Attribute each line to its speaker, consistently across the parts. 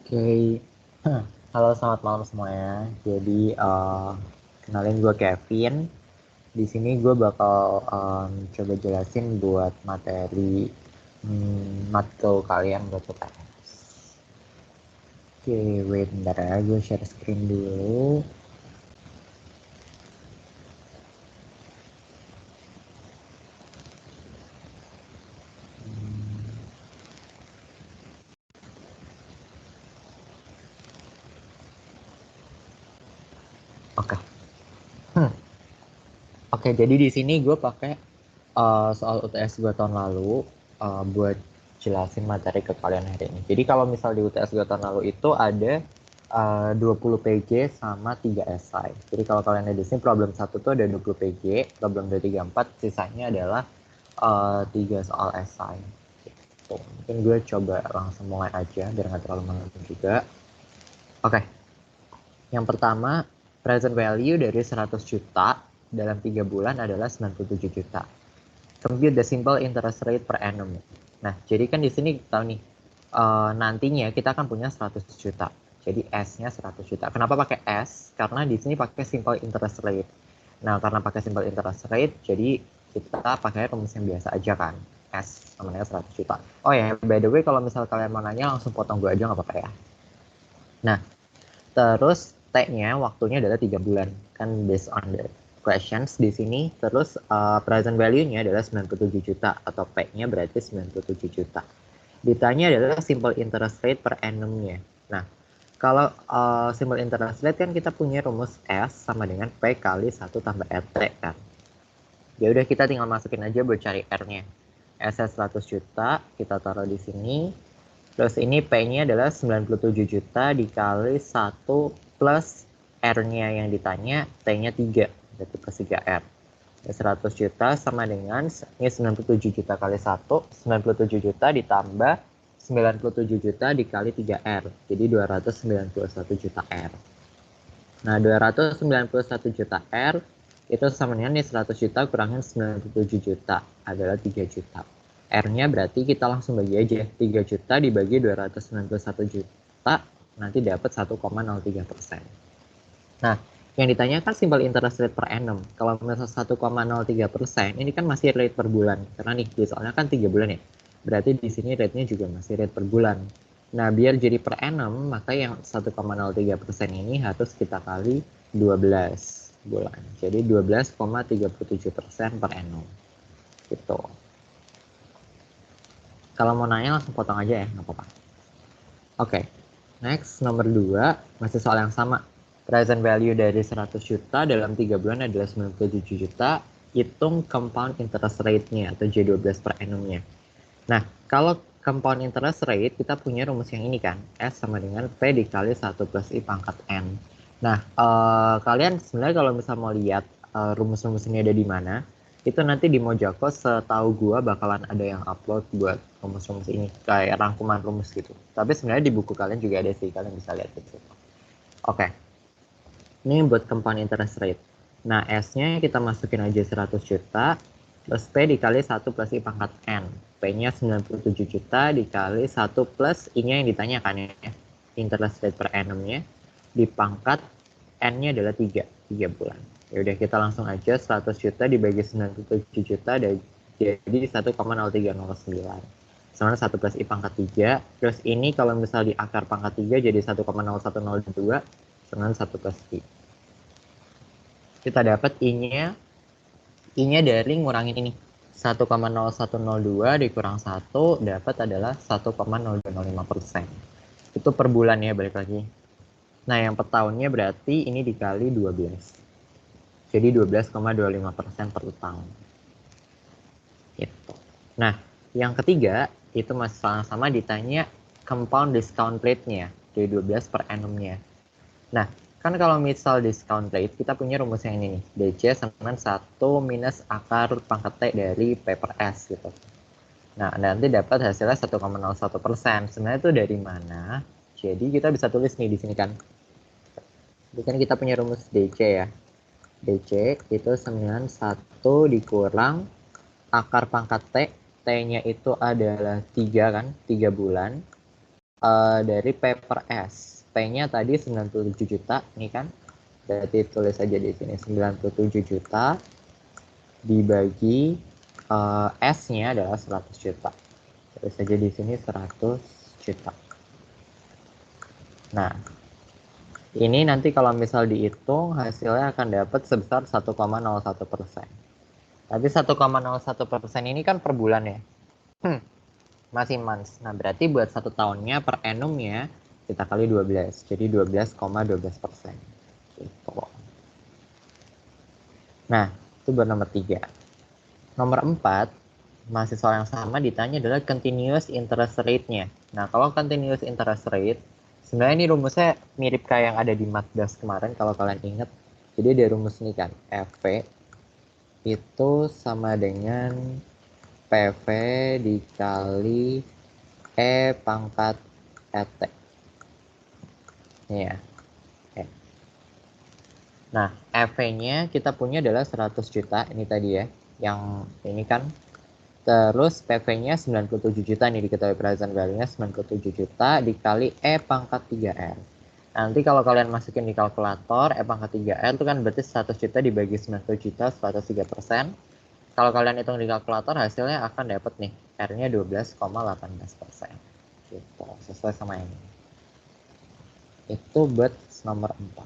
Speaker 1: Oke, halo selamat malam semuanya. Jadi kenalin gue Kevin. Di sini gue bakal coba jelasin buat materi matkul kalian buat UTS. Oke, wait bentar ya, gue share screen dulu. Oke. Oke, jadi di sini gue pakai soal UTS gue tahun lalu buat jelasin materi ke kalian hari ini. Jadi kalau misal di UTS gue tahun lalu itu ada 20 PJ sama 3 esai. Jadi kalau kalian lihat di sini problem 1 tuh ada 20 PJ, problem 2, 3, 4 sisanya adalah 3 soal esai. Gitu. Mungkin gue coba langsung mulai aja biar nggak terlalu malam juga. Oke. Yang pertama, present value dari 100 juta dalam 3 bulan adalah 97 juta. Compute the simple interest rate per annum. Nah, jadi kan di sini tahu nih, nantinya kita akan punya 100 juta. Jadi S-nya 100 juta. Kenapa pakai S? Karena di sini pakai simple interest rate. Nah, karena pakai simple interest rate, jadi kita pakai rumus yang biasa aja kan. S sama dengan 100 juta. Oh ya, by the way, kalau misal kalian mau nanya, langsung potong gue aja nggak apa-apa ya. Nah, terus T-nya waktunya adalah 3 bulan. Kan based on the questions di sini. Terus present value-nya adalah 97 juta atau P-nya berarti 97 juta. Ditanya adalah simple interest rate per annum-nya. Nah, kalau simple interest rate kan kita punya rumus S sama dengan P kali 1 tambah RT kan. Ya udah kita tinggal masukin aja buat cari R-nya. S-nya 100 juta, kita taruh di sini. Terus ini P-nya adalah 97 juta dikali 1 plus R-nya yang ditanya, T-nya 3, berarti plus 3R. 100 juta sama dengan, ini 97 juta kali 1, 97 juta ditambah 97 juta dikali 3R, jadi 291 juta R. Nah, 291 juta R itu sama dengan nih 100 juta kurangin 97 juta adalah 3 juta. R-nya berarti kita langsung bagi aja. 3 juta dibagi 291 juta nanti dapat 1,03%. Nah, yang ditanyakan simple interest rate per annum. Kalau misalnya 1,03%, ini kan masih rate per bulan. Karena nih, soalnya kan 3 bulan ya. Berarti di sini rate-nya juga masih rate per bulan. Nah, biar jadi per annum, maka yang 1,03% ini harus kita kali 12 bulan. Jadi 12,37% per annum. Gitu. Kalau mau nanya langsung potong aja ya, nggak apa-apa. Oke, next nomor 2, masih soal yang sama. Present value dari 100 juta dalam 3 bulan adalah 97 juta. Hitung compound interest rate-nya atau J12 per annum-nya. Nah, kalau compound interest rate, kita punya rumus yang ini kan. S sama dengan P dikali 1 plus I pangkat N. Nah, kalian sebenarnya kalau misal mau lihat rumus-rumus ini ada di mana, itu nanti di Mojako setahu gua bakalan ada yang upload buat rumus-rumus ini. Kayak rangkuman rumus gitu. Tapi sebenarnya di buku kalian juga ada sih, kalian bisa lihat di situ. Oke. Ini buat compound interest rate. Nah, S-nya kita masukin aja 100 juta, plus P dikali 1 plus I pangkat N. P-nya 97 juta dikali 1 plus I-nya yang ditanyakan ya. Interest rate per annum-nya. Dipangkat N-nya adalah 3 bulan. Ya udah kita langsung aja 100 juta dibagi 97 juta jadi 1,0309. Sama 1 plus I pangkat 3. Terus ini kalau misal di akar pangkat 3 jadi 1,0102 dengan 1 plus I. Kita dapat I-nya dari ngurangin ini. 1,0102 dikurang 1 dapat adalah 1,0205%. Itu per bulan ya, balik lagi. Nah, yang per tahunnya berarti ini dikali 12. Jadi 12,25% per tahun. Gitu. Nah, yang ketiga itu masih sama-sama ditanya compound discount rate-nya, D12 per annum-nya. Nah, kan kalau misal discount rate, kita punya rumus yang ini nih. DC sama 1 minus akar pangkat T dari P per S gitu. Nah, nanti dapat hasilnya 1,01%. Sebenarnya itu dari mana? Jadi kita bisa tulis nih di sini kan. Ini kan kita punya rumus DC ya. DC itu 91 dikurang akar pangkat T. T-nya itu adalah 3 kan, 3 bulan. Dari P per S. P-nya tadi 97 juta, ini kan. Berarti tulis aja di sini 97 juta dibagi S-nya adalah 100 juta. Tulis saja di sini 100 juta. Nah, ini nanti kalau misal dihitung hasilnya akan dapat sebesar 1,01%. Tapi 1,01% ini kan per bulan ya. Masih months. Nah, berarti buat 1 tahunnya per annumnya kita kali 12. Jadi 12,12%. Gitu. Nah, itu buat nomor 3. Nomor 4, mahasiswa yang sama ditanya adalah continuous interest rate-nya. Nah, kalau continuous interest rate, sebenarnya ini rumusnya mirip kayak yang ada di Matdas kemarin kalau kalian ingat. Jadi ada rumus ini kan, FV itu sama dengan PV dikali E pangkat ET. Ya. Nah, EV-nya kita punya adalah 100 juta, ini tadi ya. Yang ini kan. Terus PV-nya 97 juta, nih diketahui present value-nya 97 juta dikali E pangkat 3R. Nanti kalau kalian masukin di kalkulator, E pangkat 3R itu kan berarti 100 juta dibagi 90 juta, 103%. Kalau kalian hitung di kalkulator, hasilnya akan dapat nih, R-nya 12,18%. Gitu, sesuai sama ini. Itu buat nomor 4.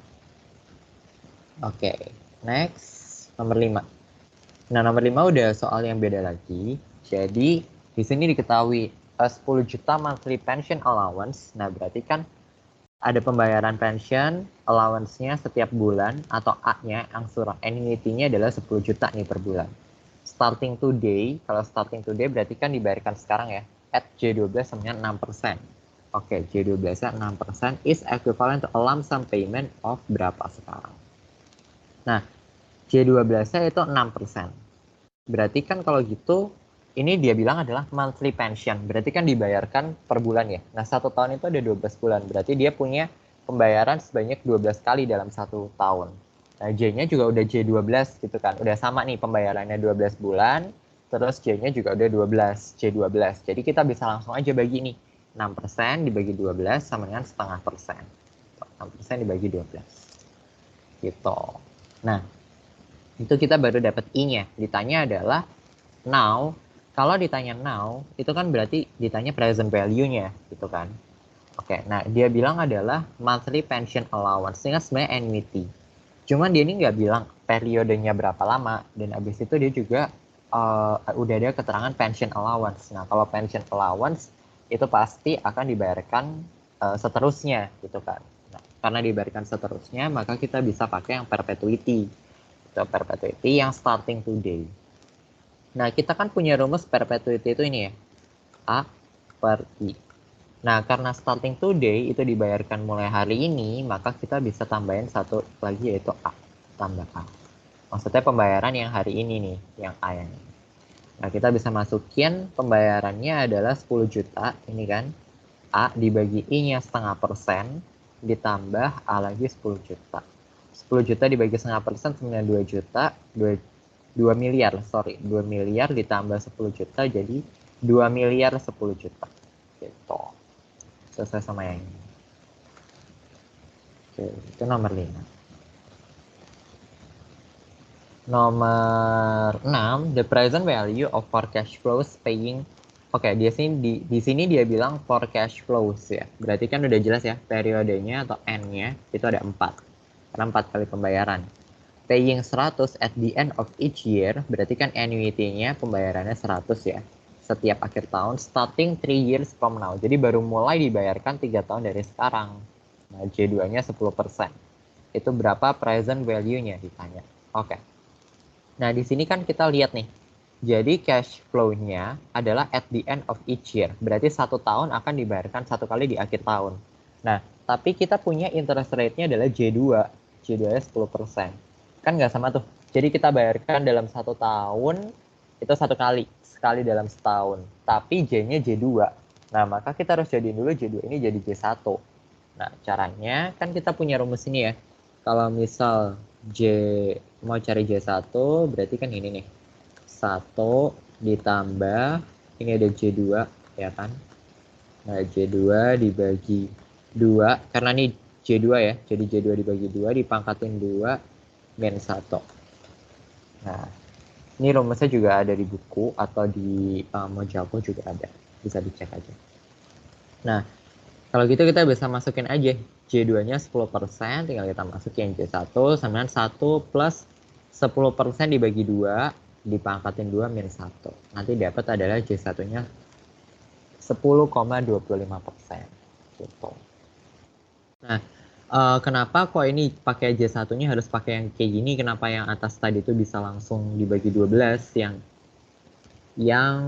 Speaker 1: Oke, next, nomor 5. Nah, nomor 5 udah soal yang beda lagi. Jadi, di sini diketahui 10 juta monthly pension allowance. Nah, berarti kan ada pembayaran pension allowance-nya setiap bulan atau A-nya, angsuran annuity-nya adalah 10 juta nih per bulan. Starting today, kalau starting today berarti kan dibayarkan sekarang ya, at J12 sama 6%. Oke, J12-nya 6% is equivalent to a lump sum payment of berapa sekarang. Nah, J12-nya itu 6%. Berarti kan kalau gitu, ini dia bilang adalah monthly pension. Berarti kan dibayarkan per bulan ya. Nah, 1 tahun itu ada 12 bulan. Berarti dia punya pembayaran sebanyak 12 kali dalam 1 tahun. Nah, J-nya juga udah J12 gitu kan. Udah sama nih pembayarannya 12 bulan. Terus J-nya juga udah 12, J12. Jadi kita bisa langsung aja bagi nih. 6% dibagi 12 sama dengan setengah persen. 6% dibagi 12. Gitu. Nah, itu kita baru dapat I-nya. Ditanya adalah now. Kalau ditanya now, itu kan berarti ditanya present value-nya, gitu kan. Oke, nah dia bilang adalah monthly pension allowance, sehingga sebenarnya annuity. Cuman dia ini nggak bilang periodenya berapa lama, dan abis itu dia juga udah ada keterangan pension allowance. Nah, kalau pension allowance, itu pasti akan dibayarkan seterusnya, gitu kan. Nah, karena dibayarkan seterusnya, maka kita bisa pakai yang perpetuity. Itu perpetuity yang starting today. Nah, kita kan punya rumus perpetuity itu ini ya, A per I. Nah, karena starting today itu dibayarkan mulai hari ini, maka kita bisa tambahin satu lagi yaitu A, tambah A. Maksudnya pembayaran yang hari ini nih, yang A yang ini. Nah, kita bisa masukin pembayarannya adalah 10 juta, ini kan, A dibagi I-nya setengah persen, ditambah A lagi 10 juta. 10 juta dibagi setengah persen, 92 juta, 2 miliar, 2 miliar ditambah 10 juta jadi 2 miliar 10 juta. Gitu. Selesai sama yang ini. Oke, itu nomor 5. Nomor 6, the present value of for cash flows paying. Oke, di sini dia bilang for cash flows ya. Berarti kan udah jelas ya, periodenya atau N-nya itu ada 4. Karena 4 kali pembayaran. Paying 100 at the end of each year, berarti kan annuity-nya pembayarannya 100 ya. Setiap akhir tahun, starting 3 years from now. Jadi baru mulai dibayarkan 3 tahun dari sekarang. Nah, J2-nya 10%. Itu berapa present value-nya ditanya. Oke. Nah, di sini kan kita lihat nih. Jadi cash flow-nya adalah at the end of each year. Berarti 1 tahun akan dibayarkan 1 kali di akhir tahun. Nah, tapi kita punya interest rate-nya adalah J2. J2-nya 10%. Kan nggak sama tuh. Jadi kita bayarkan dalam 1 tahun itu 1 kali. kali dalam setahun, tapi J-nya J2. Nah, maka kita harus jadiin dulu J2 ini jadi J1. Nah, caranya kan kita punya rumus ini ya. Kalau misal mau cari J1, berarti kan ini nih. 1 ditambah, ini ada J2, ya kan? Nah, J2 dibagi 2, karena ini J2 ya, jadi J2 dibagi 2, dipangkatin 2, min 1. Nah, ini rumusnya juga ada di buku, atau di Mojako juga ada, bisa dicek aja. Nah, kalau gitu kita bisa masukin aja J2-nya 10%, tinggal kita masukin J1, sama 1 plus 10% dibagi 2, dipangkatin 2 min 1. Nanti dapat adalah J1-nya 10,25%. Gitu. Nah, kenapa kok ini pakai J1-nya harus pakai yang kayak gini? Kenapa yang atas tadi itu bisa langsung dibagi 12? Yang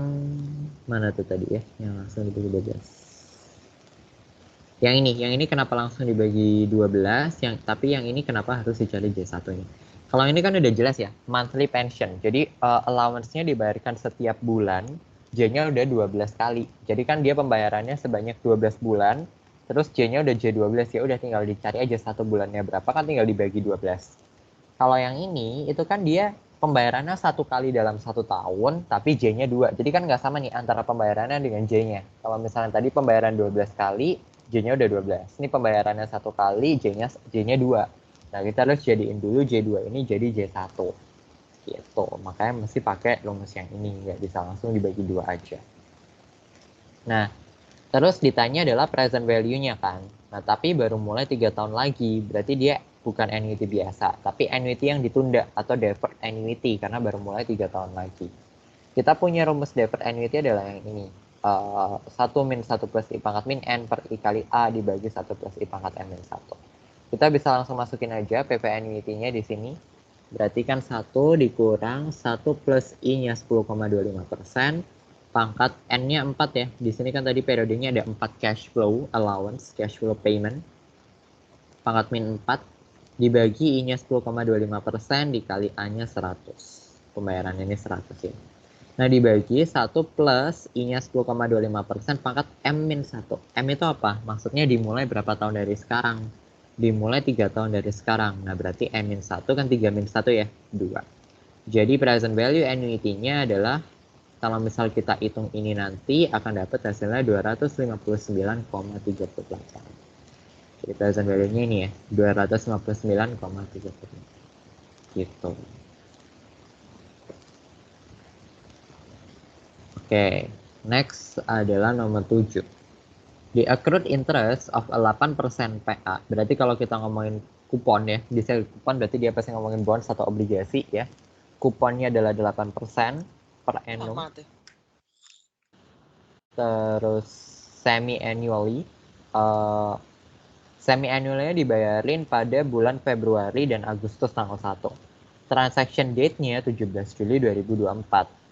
Speaker 1: mana tuh tadi ya? Yang langsung dibagi 12. Yang ini kenapa langsung dibagi 12? Tapi yang ini kenapa harus dicari J1-nya? Kalau ini kan udah jelas ya, monthly pension. Jadi allowance-nya dibayarkan setiap bulan, J-nya udah 12 kali. Jadi kan dia pembayarannya sebanyak 12 bulan, terus J-nya udah J12, ya udah tinggal dicari aja satu bulannya berapa, kan tinggal dibagi 12. Kalau yang ini, itu kan dia pembayarannya 1 kali dalam 1 tahun, tapi J-nya 2. Jadi kan nggak sama nih antara pembayarannya dengan J-nya. Kalau misalnya tadi pembayaran 12 kali, J-nya udah 12. Ini pembayarannya 1 kali, J-nya 2. Nah, kita harus jadiin dulu J2 ini jadi J1. Gitu. Makanya mesti pakai rumus yang ini, nggak bisa langsung dibagi 2 aja. Nah, terus ditanya adalah present value-nya kan. Nah, tapi baru mulai 3 tahun lagi. Berarti dia bukan annuity biasa, tapi annuity yang ditunda atau deferred annuity karena baru mulai 3 tahun lagi. Kita punya rumus deferred annuity adalah yang ini. 1 min 1 plus I pangkat min N per I kali A dibagi 1 plus I pangkat N min 1. Kita bisa langsung masukin aja PP annuity-nya di sini. Berarti kan 1 dikurang 1 plus I-nya 10,25%. Pangkat N-nya 4 ya. Di sini kan tadi periodenya ada 4 cash flow allowance, cash flow payment. Pangkat min 4 dibagi I-nya 10,25% dikali A-nya 100. Pembayarannya ini 100 ya. Nah, dibagi 1 plus I-nya 10,25% pangkat M-1. M itu apa? Maksudnya dimulai berapa tahun dari sekarang? Dimulai 3 tahun dari sekarang. Nah, berarti M-1 kan 3 min 1 ya? 2. Jadi present value annuity-nya adalah, kalau misal kita hitung ini nanti, akan dapat hasilnya 259,38. Jadi present value-nya ini ya, 259,38. Gitu. Oke, next adalah nomor 7. The accrued interest of 8% PA. Berarti kalau kita ngomongin kupon ya, bisa kupon berarti dia pasti ngomongin bonds atau obligasi ya. Kuponnya adalah 8% per annum. Terus semi-annually. Semi-annualnya dibayarin pada bulan Februari dan Agustus tanggal 1. Transaction date-nya 17 Juli 2024.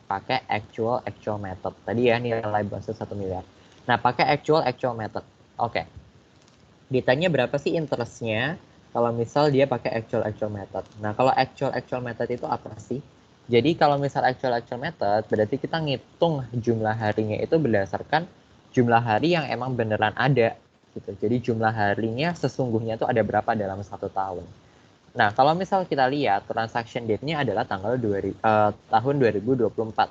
Speaker 1: Pakai actual method. Tadi ya nilai bonusnya 1 miliar. Nah, pakai actual method. Oke. Ditanya berapa sih interest-nya kalau misal dia pakai actual method. Nah, kalau actual method itu apa sih? Jadi kalau misal actual method, berarti kita ngitung jumlah harinya itu berdasarkan jumlah hari yang emang beneran ada. Gitu. Jadi jumlah harinya sesungguhnya itu ada berapa dalam 1 tahun. Nah, kalau misal kita lihat transaction date-nya adalah tahun 2024.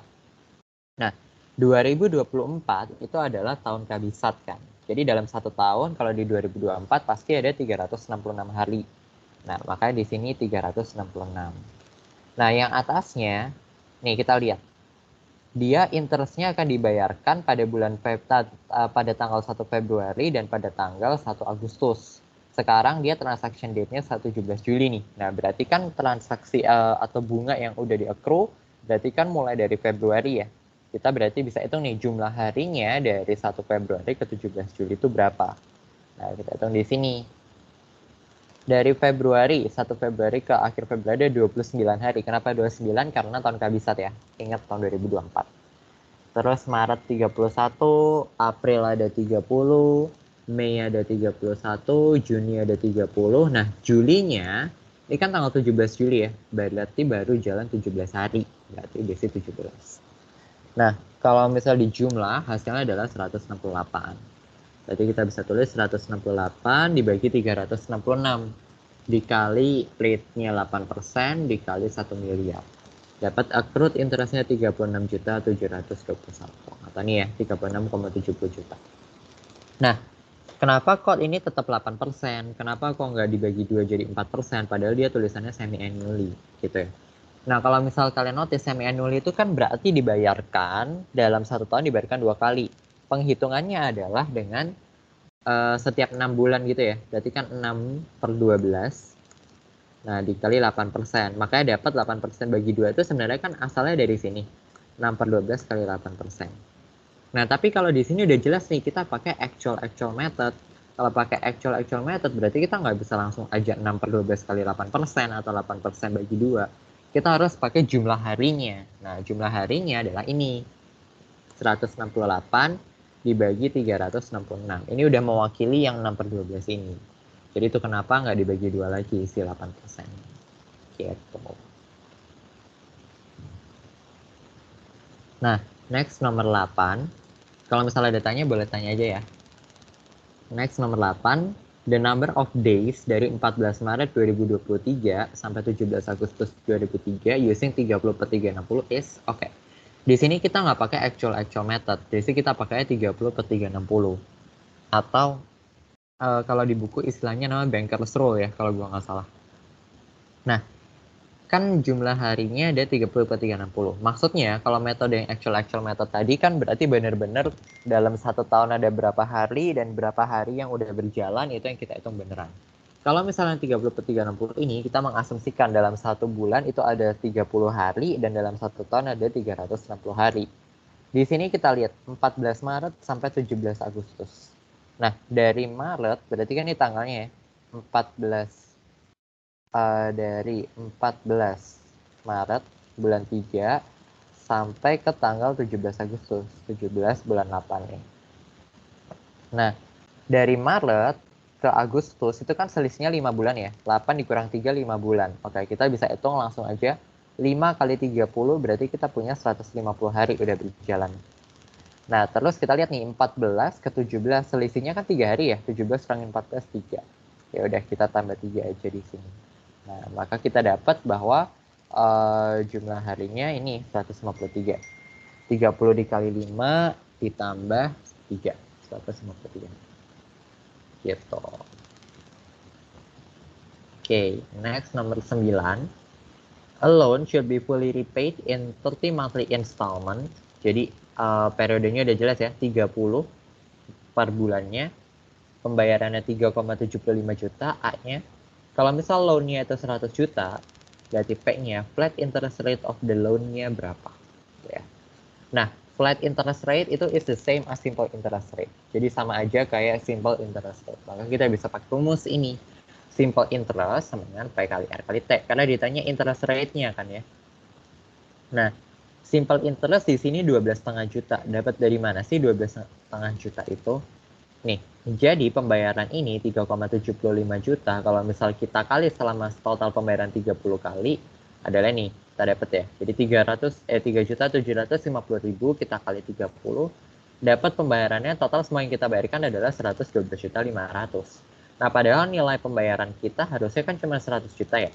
Speaker 1: Nah, 2024 itu adalah tahun kabisat kan. Jadi dalam 1 tahun kalau di 2024 pasti ada 366 hari. Nah, makanya di sini 366. Nah, yang atasnya nih kita lihat. Dia interest-nya akan dibayarkan pada pada tanggal 1 Februari dan pada tanggal 1 Agustus. Sekarang dia transaction date-nya 17 Juli nih. Nah, berarti kan transaksi atau bunga yang udah di-accrue berarti kan mulai dari Februari ya. Kita berarti bisa hitung nih jumlah harinya dari 1 Februari ke 17 Juli itu berapa. Nah, kita hitung di sini. Dari 1 Februari ke akhir Februari ada 29 hari. Kenapa 29? Karena tahun kabisat ya. Ingat tahun 2024. Terus Maret 31, April ada 30, Mei ada 31, Juni ada 30. Nah, Julinya, ini kan tanggal 17 Juli ya. Berarti baru jalan 17 hari. Berarti di sini 17. Nah, kalau misal di jumlah, hasilnya adalah 168. Berarti kita bisa tulis 168 dibagi 366. Dikali rate-nya 8%, dikali 1 miliar. Dapat accrued interest-nya 36.721. Atau nih ya, 36,70 juta. Nah, kenapa kok ini tetap 8%? Kenapa kok nggak dibagi 2 jadi 4%? Padahal dia tulisannya semi-annually, gitu ya. Nah, kalau misal kalian notice semi-annually itu kan berarti dibayarkan dalam 1 tahun dibayarkan 2 kali. Penghitungannya adalah dengan setiap 6 bulan gitu ya. Berarti kan 6/12. Nah, dikali 8%. Makanya dapat 8% bagi 2 itu sebenarnya kan asalnya dari sini. 6/12 kali 8%. Nah, tapi kalau di sini udah jelas nih, kita pakai actual method. Kalau pakai actual method, berarti kita nggak bisa langsung aja 6/12 kali 8% atau 8% bagi 2. Kita harus pakai jumlah harinya. Nah, jumlah harinya adalah ini. 168 dibagi 366. Ini udah mewakili yang 6/12 ini. Jadi itu kenapa nggak dibagi 2 lagi isi 8%. Gitu. Nah, next nomor 8. Kalau misalnya ada tanya, boleh tanya aja ya. Next nomor 8. The number of days dari 14 Maret 2023 sampai 17 Agustus 2003 using 30/360 is oke. Di sini kita nggak pakai actual method. Di sini kita pakai 30/360. Atau kalau di buku istilahnya namanya banker's rule ya, kalau gua nggak salah. Nah, kan jumlah harinya ada 30/360. Maksudnya kalau metode yang actual method tadi kan berarti benar-benar dalam 1 tahun ada berapa hari dan berapa hari yang udah berjalan, itu yang kita hitung beneran. Kalau misalnya 30/360 ini kita mengasumsikan dalam 1 bulan itu ada 30 hari dan dalam 1 tahun ada 360 hari. Di sini kita lihat 14 Maret sampai 17 Agustus. Nah, dari Maret berarti kan ini tanggalnya ya. 14 dari 14 Maret bulan 3 sampai ke tanggal 17 Agustus, 17 bulan 8 nih. Nah, dari Maret ke Agustus itu kan selisihnya 5 bulan ya. 8 dikurang 3, 5 bulan. Oke, kita bisa hitung langsung aja. 5 kali 30 berarti kita punya 150 hari udah berjalan. Nah, terus kita lihat nih 14 ke 17 selisihnya kan 3 hari ya. 17 kurangin 14 3. Ya udah kita tambah 3 aja di sini. Nah, maka kita dapat bahwa jumlah harinya ini 153. 30 dikali 5 ditambah 3. 153. Gitu. Oke, next nomor 9. A loan should be fully repaid in 30 monthly installment. Jadi periodenya udah jelas ya, 30 per bulannya. Pembayarannya 3,75 juta A-nya. Kalau misal loan-nya itu 100 juta, berarti P-nya flat interest rate of the loan-nya berapa? Ya. Nah, flat interest rate itu is the same as simple interest rate. Jadi sama aja kayak simple interest rate. Maka kita bisa pakai rumus ini. Simple interest sama dengan P kali R kali T. Karena ditanya interest rate-nya kan ya. Nah, simple interest di sini 12,5 juta. Dapat dari mana sih 12,5 juta itu? Nih, jadi pembayaran ini 3,75 juta. Kalau misal kita kali selama total pembayaran 30 kali, adalah nih, kita dapat ya. Jadi 3.750.000 kita kali 30, dapat pembayarannya total semua yang kita bayarkan adalah 112.500. Nah, padahal nilai pembayaran kita harusnya kan cuma 100 juta ya.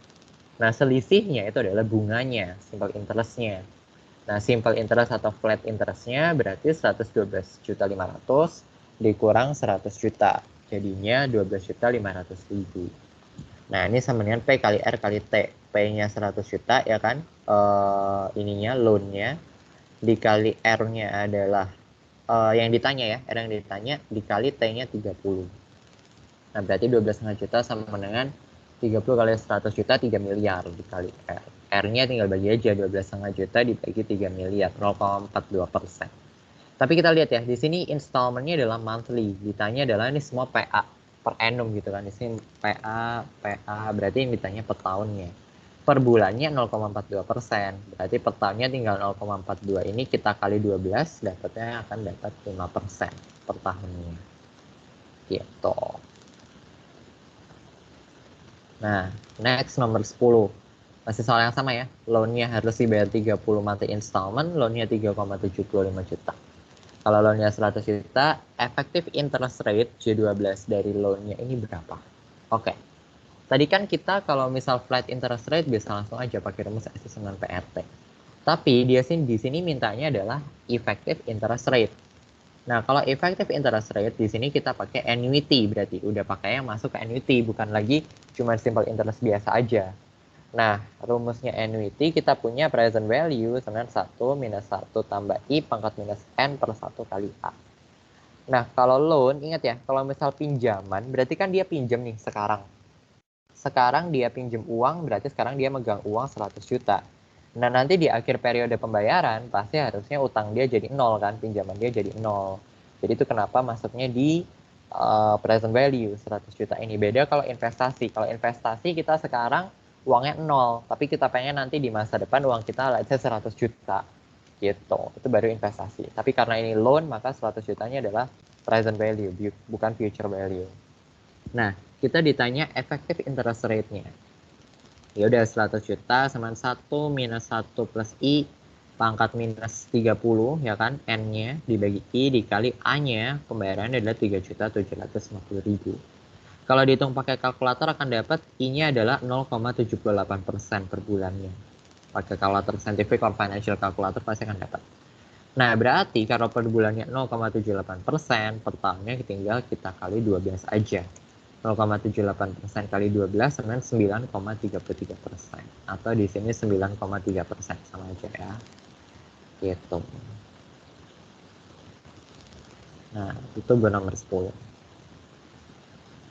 Speaker 1: Nah, selisihnya itu adalah bunganya, simple interest-nya. Nah, simple interest atau flat interest-nya berarti 112.500 dikurang 100 juta. Jadinya 12.500.000. Nah, ini sama dengan P kali R kali T. P-nya 100 juta ya kan? Ininya loan-nya dikali R-nya adalah yang ditanya ya, R yang ditanya dikali T-nya 30. Nah, berarti 12,5 juta sama dengan 30 kali 100 juta 3 miliar dikali R. R-nya tinggal bagi aja 12,5 juta dibagi 3 miliar, 0,42%. Tapi kita lihat ya, di sini installment-nya adalah monthly. Ditanya adalah ini semua PA per annum gitu kan. Di sini PA berarti yang ditanya per tahunnya. Per bulannya 0,42%. Berarti per tahunnya tinggal 0,42. Ini kita kali 12 dapatnya akan dapat 5% per tahunnya. Gitu. Nah, next nomor 10. Masih soal yang sama ya, loan-nya harus dibayar 30 monthly installment, loan-nya 3,75 juta. Kalau loan-nya 100 juta, effective interest rate J12 dari loan-nya ini berapa? Oke, tadi kan kita kalau misal flat interest rate bisa langsung aja pakai rumus S9 PRT. Tapi dia di sini mintanya adalah effective interest rate. Nah, kalau effective interest rate di sini kita pakai annuity, berarti udah pakai yang masuk ke annuity, bukan lagi cuma simple interest biasa aja. Nah, rumusnya annuity kita punya present value sama 1 minus 1 tambah I pangkat minus N per 1 kali A. Nah, kalau loan, ingat ya, kalau misal pinjaman, berarti kan dia pinjam nih sekarang. Sekarang dia pinjam uang, berarti sekarang dia megang uang 100 juta. Nah, nanti di akhir periode pembayaran, pasti harusnya utang dia jadi 0 kan, pinjaman dia jadi 0. Jadi itu kenapa masuknya di present value 100 juta ini. Beda kalau investasi. Kalau investasi kita sekarang uangnya 0, tapi kita pengen nanti di masa depan uang kita let's say 100 juta. Gitu, itu baru investasi. Tapi karena ini loan, maka 100 jutanya adalah present value, bukan future value. Nah, kita ditanya effective interest rate-nya. Ya udah 100 juta sama 1 minus 1 plus I pangkat minus 30 ya kan, N-nya dibagi I dikali A-nya pembayarannya adalah 3.750.000. Kalau dihitung pakai kalkulator akan dapat I-nya adalah 0,78% per bulannya. Pakai kalkulator scientific or financial calculator pasti akan dapat. Nah, berarti kalau per bulannya 0,78%, per tahunnya tinggal kita kali 12 aja. 0,78% kali 12 sama 9,33%. Atau di sini 9,3%, sama aja ya. Gitu. Nah, itu buat nomor 10.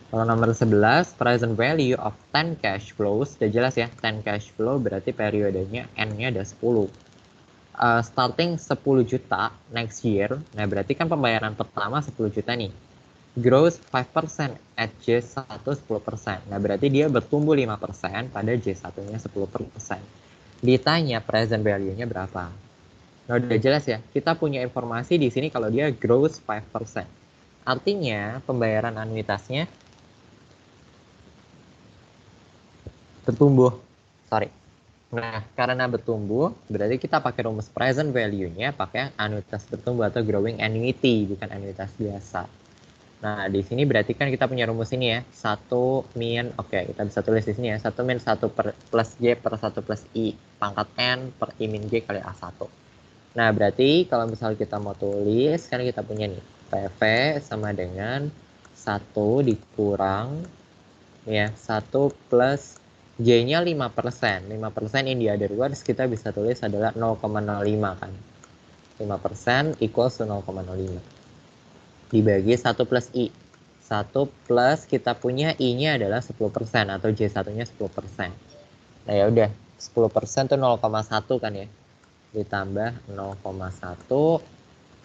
Speaker 1: Kalau nomor 11, present value of 10 cash flows. Sudah jelas ya, 10 cash flow berarti periodenya N-nya ada 10. Starting 10 juta next year. Nah, berarti kan pembayaran pertama 10 juta nih. Grows 5% at J1 10%. Nah, berarti dia bertumbuh 5% pada J1-nya 10%. Ditanya present value-nya berapa. Nah, udah jelas ya. Kita punya informasi di sini kalau dia grows 5%. Artinya, pembayaran anuitasnya bertumbuh. Sorry. Nah, karena bertumbuh, berarti kita pakai rumus present value-nya pakai anuitas bertumbuh atau growing annuity, bukan anuitas biasa. Nah, di sini berarti kan kita punya rumus ini ya. 1 min, oke, kita bisa tulis di sini ya. 1 min 1 plus J per 1 plus I pangkat N per I min J kali A1. Nah, berarti kalau misalnya kita mau tulis, kan kita punya nih. PV sama dengan 1 dikurang, ya, 1 plus J-nya 5%. 5% in the other words, kita bisa tulis adalah 0,05 kan. 5% equals to 0,05. Dibagi 1 plus I. 1 plus kita punya I-nya adalah 10% atau J1-nya 10%. Nah, ya udah, 10% tuh 0,1 kan ya. Ditambah 0,1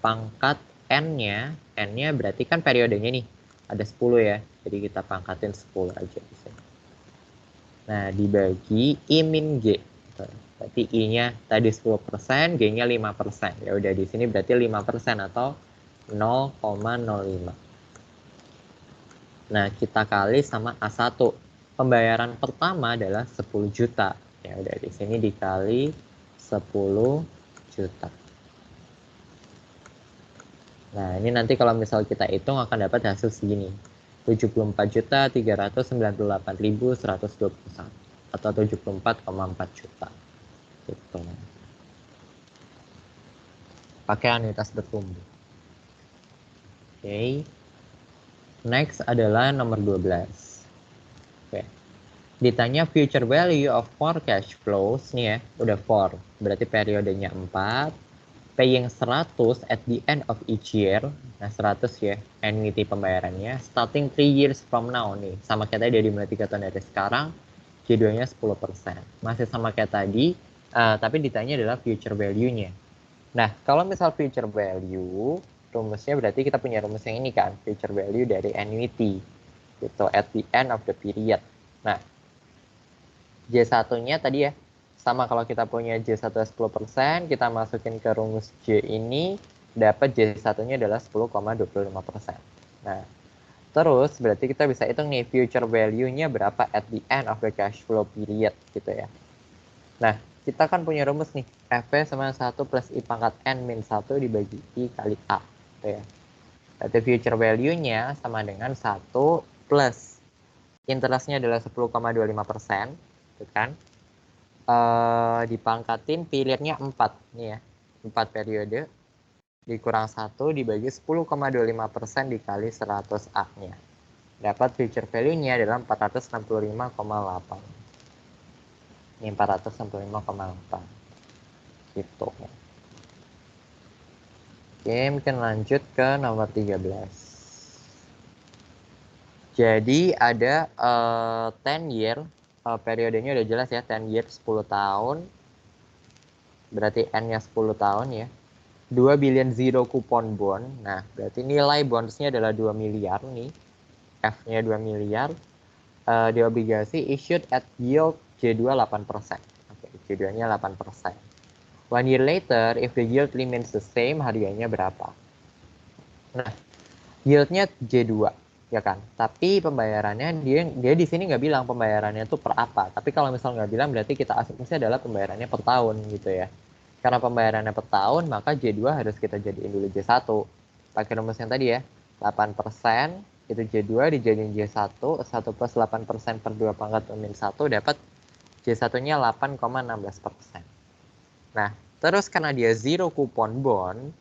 Speaker 1: pangkat N-nya. N-nya berarti kan periodenya nih. Ada 10 ya. Jadi kita pangkatin 10 aja di sini. Nah, dibagi I min G. Berarti I-nya tadi 10%, G-nya 5%. Ya udah, di sini berarti 5% atau 0,05. Nah, kita kali sama A1. Pembayaran pertama adalah 10 juta. Ya udah, di sini dikali 10 juta. Nah, ini nanti kalau misal kita hitung akan dapat hasil segini. 74.398.121 atau 74,4 juta. Gitu. Pakai anuitas bertumbuh. Oke. Next adalah nomor 12. Oke. Ditanya future value of 4 cash flows nih ya, udah 4. Berarti periodenya 4. Paying 100 at the end of each year. Nah, 100 ya, annuity pembayarannya. Starting 3 years from now nih. Sama kayak tadi, dia dimulai 3 tahun dari sekarang. J2-nya 10%. Masih sama kayak tadi, tapi ditanya adalah future value-nya. Nah, kalau misal future value, rumusnya berarti kita punya rumus yang ini kan, future value dari annuity. Gitu, at the end of the period. Nah, J1-nya tadi ya, sama kalau kita punya J1 10%, kita masukin ke rumus J ini, dapat J1-nya adalah 10,25%. Nah, terus berarti kita bisa hitung nih future value-nya berapa at the end of the cash flow period gitu ya. Nah, kita kan punya rumus nih, FP sama 1 plus I pangkat N min 1 dibagi I kali A. Gitu ya. Berarti future value-nya sama dengan 1 plus interestnya adalah 10,25%, gitu kan? Dipangkatin periodnya 4, nih ya, 4 periode, dikurang 1 dibagi 10,25% dikali 100 A-nya. Dapat future value-nya adalah 465,8. Ini 465,8. Gitu. Oke, mungkin lanjut ke nomor 13. Jadi ada 10 year, periodenya udah jelas ya, 10 year 10 tahun. Berarti N-nya 10 tahun ya. 2 billion zero coupon bond. Nah, berarti nilai bondsnya adalah 2 miliar nih. F-nya 2 miliar. Di obligasi issued at yield J2 8%. Oke, J2-nya 8%. 1 year later, if the yield remains the same, harganya berapa? Nah, yieldnya J2, ya kan? Tapi pembayarannya dia di sini nggak bilang pembayarannya itu per apa. Tapi kalau misal nggak bilang, berarti kita asumsi adalah pembayarannya per tahun gitu ya. Karena pembayarannya per tahun, maka J2 harus kita jadiin dulu J1. Pakai rumus yang tadi ya, 8% itu J2 dijadiin J1, 1 plus 8% per 2 pangkat min 1 dapat J1-nya 8,16%. Nah, terus karena dia zero coupon bond,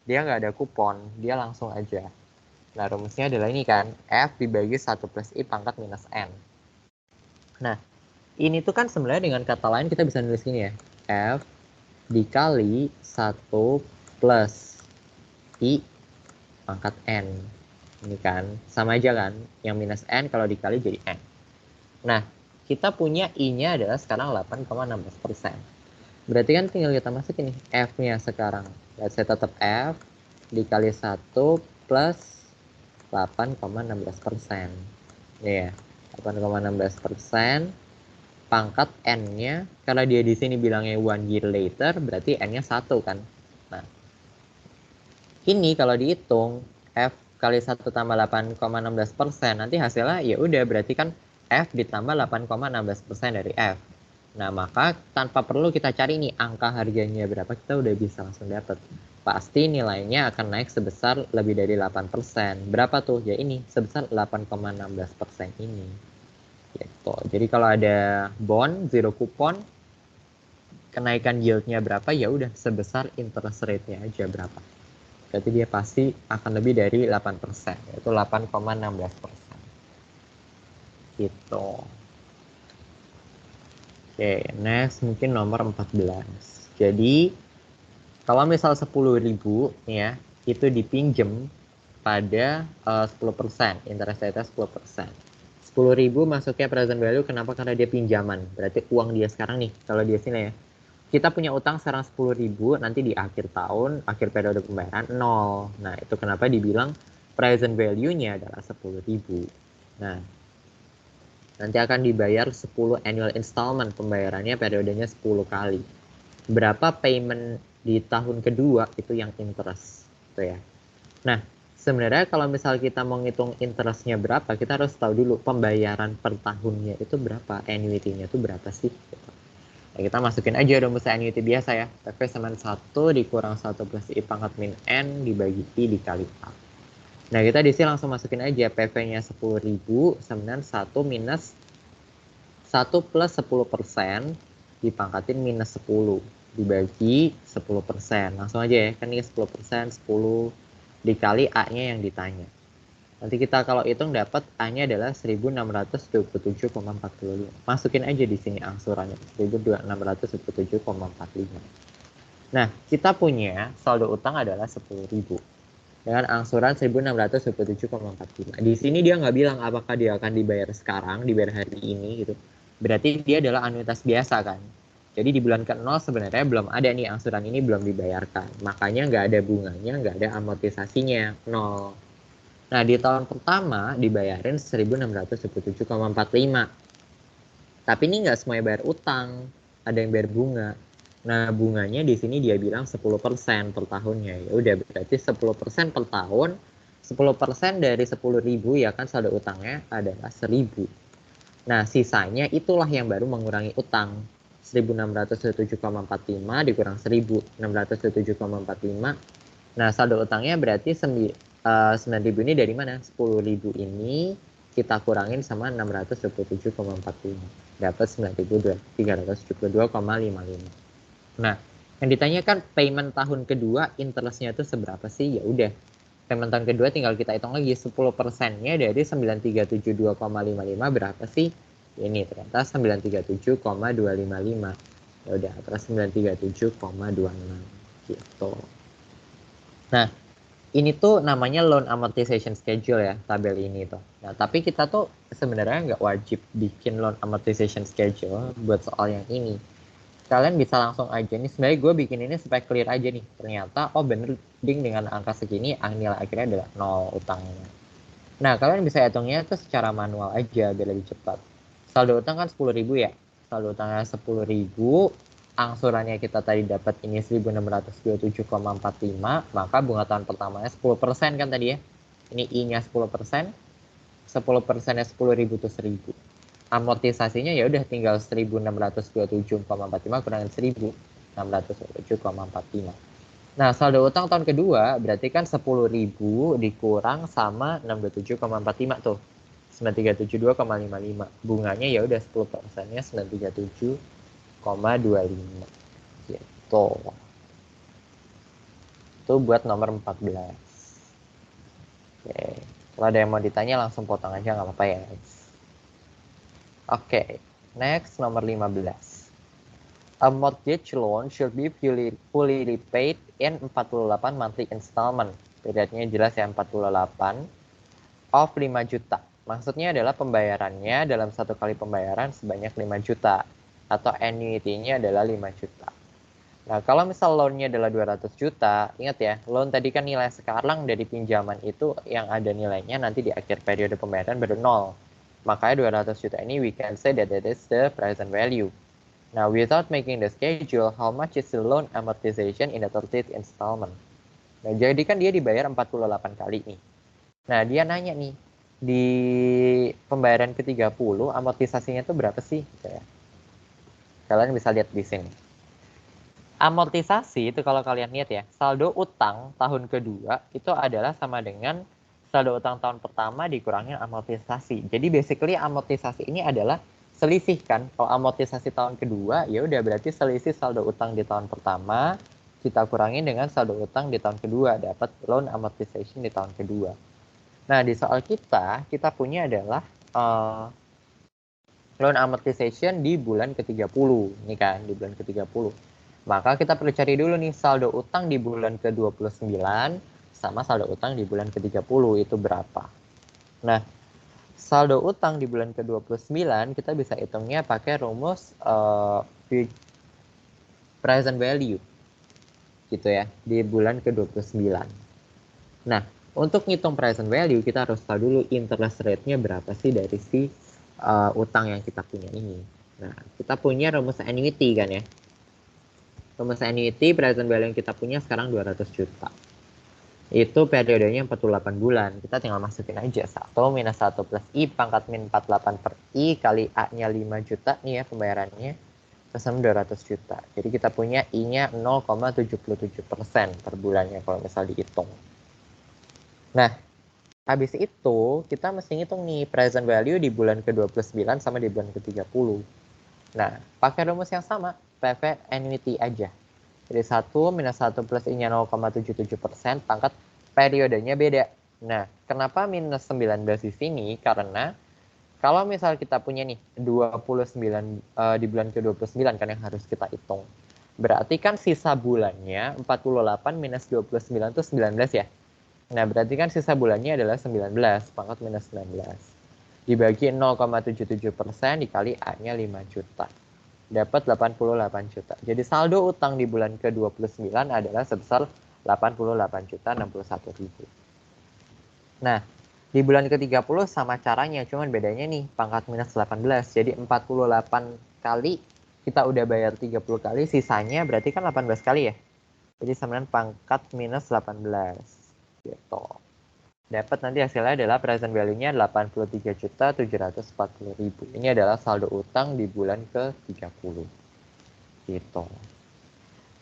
Speaker 1: dia nggak ada kupon, dia langsung aja. Nah, rumusnya adalah ini kan, F dibagi 1 plus I pangkat minus N. Nah, ini tuh kan sebenarnya dengan kata lain kita bisa nulis gini ya, F dikali 1 plus I pangkat N. Ini kan, sama aja kan, yang minus N kalau dikali jadi N. Nah, kita punya I-nya adalah sekarang 8,16%. Berarti kan tinggal kita masukin nih F-nya sekarang. Saya tetap F dikali 1 plus 8,16%. Iya, 8,16%. Pangkat N-nya, karena dia di sini bilangnya 1 year later, berarti N-nya 1 kan. Nah, ini kalau dihitung, F kali 1 tambah 8,16%, nanti hasilnya ya udah berarti kan F ditambah 8,16% dari F. Nah, maka tanpa perlu kita cari nih angka harganya berapa, kita udah bisa langsung dapat. Pasti nilainya akan naik sebesar lebih dari 8%. Berapa tuh? Ya ini, sebesar 8,16% ini. Gitu. Jadi kalau ada bond, zero coupon, kenaikan yieldnya berapa, ya udah sebesar interest rate-nya aja berapa. Berarti dia pasti akan lebih dari 8%, yaitu 8,16%. Gitu. Oke, next mungkin nomor 14. Jadi, kalau misal 10.000 ya, itu dipinjem pada 10%, interest rate 10%. 10.000 masuknya present value, kenapa? Karena dia pinjaman. Berarti uang dia sekarang nih, kalau dia sini ya. Kita punya utang sekarang 10.000, nanti di akhir tahun, akhir periode pembayaran 0. Nah, itu kenapa dibilang present value-nya adalah 10.000. Nah, nanti akan dibayar 10 annual installment, pembayarannya periodenya 10 kali. Berapa payment di tahun kedua itu yang interest, gitu ya. Nah, sebenarnya kalau misal kita mau ngitung interestnya berapa, kita harus tahu dulu pembayaran per tahunnya itu berapa, annuity-nya itu berapa sih. Gitu. Nah, kita masukin aja rumus annuity biasa ya, PV sama 1 dikurang 1 plus I pangkat min N dibagi I dikali A. Nah, kita di sini langsung masukin aja PV-nya 10.000 sama dengan 1 minus 1 plus 10% dipangkatin minus 10 dibagi 10%. Langsung aja ya, kan ini 10%, 10 dikali A-nya yang ditanya. Nanti kita kalau hitung dapat A-nya adalah 1627,45. Masukin aja di sini angsurannya, 1627,45. Nah, kita punya saldo utang adalah 10.000 dengan angsuran 1627,45. Di sini dia nggak bilang apakah dia akan dibayar sekarang, dibayar hari ini gitu. Berarti dia adalah anuitas biasa kan. Jadi di bulan ke-0 sebenarnya belum ada nih angsuran ini belum dibayarkan. Makanya nggak ada bunganya, nggak ada amortisasinya, 0. Nah, di tahun pertama dibayarin 1627,45. Tapi ini nggak semuanya bayar utang, ada yang bayar bunga. Nah, bunganya di sini dia bilang 10% per tahunnya. Ya udah berarti 10% per tahun, 10% dari 10.000 ya kan saldo utangnya adalah 1.000. Nah, sisanya itulah yang baru mengurangi utang. 1.627,45 dikurang 1.627,45. Nah, saldo utangnya berarti 9.000 ini dari mana? 10.000 ini kita kurangin sama 627,45. Dapat 9.372,55. Nah, yang ditanyakan payment tahun kedua interestnya itu seberapa sih? Ya udah, payment tahun kedua tinggal kita hitung lagi 10%-nya dari 9.372,55 berapa sih? Ini ternyata 937,255. Ya udah, terus 937,26 gitu. Nah, ini tuh namanya loan amortization schedule ya, tabel ini tuh. Nah, tapi kita tuh sebenarnya nggak wajib bikin loan amortization schedule buat soal yang ini. Kalian bisa langsung aja nih, sebenarnya gue bikin ini supaya clear aja nih. Ternyata, oh bener, ding dengan angka segini, nilai akhirnya adalah 0 utangnya. Nah, kalian bisa hitungnya itu secara manual aja biar lebih cepat. Saldo utang kan 10.000 ya. Saldo utangnya 10.000, angsurannya kita tadi dapat ini 1.627,45, maka bunga tahun pertamanya 10% kan tadi ya. Ini I-nya 10%, 10%-nya 10.000 itu 1.000. Amortisasinya ya udah tinggal 1.627,45 kurangin 1.627,45. Nah, saldo utang tahun kedua berarti kan 10.000 dikurang sama 627,45 tuh. 9.372,55. Bunganya ya udah 10%-nya 9.37,25 gitu. Itu buat nomor 14. Oke. Kalau ada yang mau ditanya langsung potong aja nggak apa-apa ya. Oke. Next nomor 15. A mortgage loan should be fully repaid in 48 monthly installment. Periodnya jelas ya 48 of 5 juta. Maksudnya adalah pembayarannya dalam satu kali pembayaran sebanyak 5 juta. Atau annuity-nya adalah 5 juta. Nah, kalau misal loan-nya adalah 200 juta, ingat ya, loan tadi kan nilai sekarang dari pinjaman itu yang ada nilainya nanti di akhir periode pembayaran baru 0. Makanya 200 juta ini we can say that it is the present value. Now, without making the schedule, how much is the loan amortization in the 30th installment? Nah, jadi kan dia dibayar 48 kali nih. Nah, dia nanya nih, di pembayaran ke-30, amortisasinya itu berapa sih? Gitu ya. Kalian bisa lihat di sini. Amortisasi itu kalau kalian lihat ya, saldo utang tahun kedua itu adalah sama dengan saldo utang tahun pertama dikurangin amortisasi. Jadi basically amortisasi ini adalah selisih kan. Kalau amortisasi tahun kedua ya udah berarti selisih saldo utang di tahun pertama kita kurangin dengan saldo utang di tahun kedua, dapat loan amortization di tahun kedua. Nah, di soal kita punya adalah loan amortization di bulan ke-30. Ini kan di bulan ke-30. Maka kita perlu cari dulu nih saldo utang di bulan ke-29 sama saldo utang di bulan ke-30 itu berapa. Nah, saldo utang di bulan ke-29 kita bisa hitungnya pakai rumus present value gitu ya di bulan ke-29. Nah, untuk ngitung present value kita harus tahu dulu interest rate-nya berapa sih dari si utang yang kita punya ini. Nah, kita punya rumus annuity kan ya. Rumus annuity present value yang kita punya sekarang 200 juta. Itu periodenya 48 bulan. Kita tinggal masukin aja 1 minus 1 plus I pangkat min 48 per I kali A-nya 5 juta nih ya pembayarannya. Terus sama 200 juta. Jadi kita punya I-nya 0,77% per bulannya kalau misal dihitung. Nah, habis itu kita mesti ngitung nih present value di bulan ke-29 sama di bulan ke-30. Nah, pakai rumus yang sama, PV annuity aja. Jadi 1 minus 1 plus I-nya 0,77% pangkat periodenya beda. Nah, kenapa minus 19 di sini? Karena kalau misal kita punya nih 29 di bulan ke-29 kan yang harus kita hitung. Berarti kan sisa bulannya 48 minus 29 itu 19 ya. Nah, berarti kan sisa bulannya adalah 19, pangkat minus 19. Dibagi 0,77% dikali A-nya 5 juta. Dapat 88 juta. Jadi saldo utang di bulan ke-29 adalah sebesar 88.061.000. Nah, di bulan ke-30 sama caranya, cuman bedanya nih pangkat minus 18. Jadi 48 kali kita udah bayar 30 kali, sisanya berarti kan 18 kali ya. Jadi sama dengan pangkat minus 18. Gitu. Dapat nanti hasilnya adalah present value-nya 83.740.000. Ini adalah saldo utang di bulan ke-30. gitu.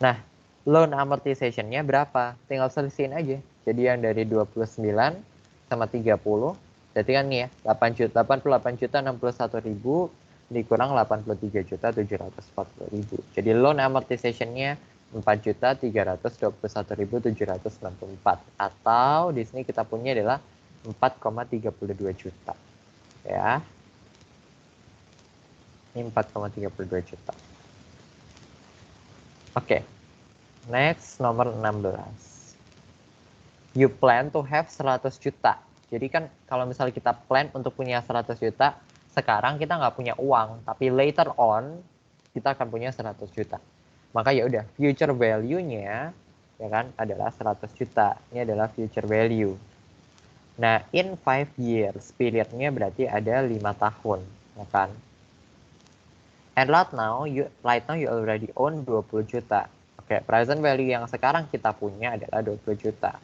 Speaker 1: Nah, loan amortization-nya berapa? Tinggal selisihin aja. Jadi yang dari 29 sama 30, jadi kan nih ya, 88 juta 61 ribu dikurang 83 juta 740 ribu. Jadi loan amortization-nya 4 juta 321 ribu 794. Atau di sini kita punya adalah 4,32 juta. Ya. Ini 4,32 juta. Oke. Next, nomor 16. You plan to have 100 juta. Jadi kan kalau misalnya kita plan untuk punya 100 juta, sekarang kita nggak punya uang, tapi later on kita akan punya 100 juta. Maka ya udah, future value-nya ya kan adalah 100 juta. Ini adalah future value. Nah, in 5 years, period-nya berarti ada 5 tahun, ya kan? And right now you already own 20 juta. Oke, present value yang sekarang kita punya adalah 20 juta.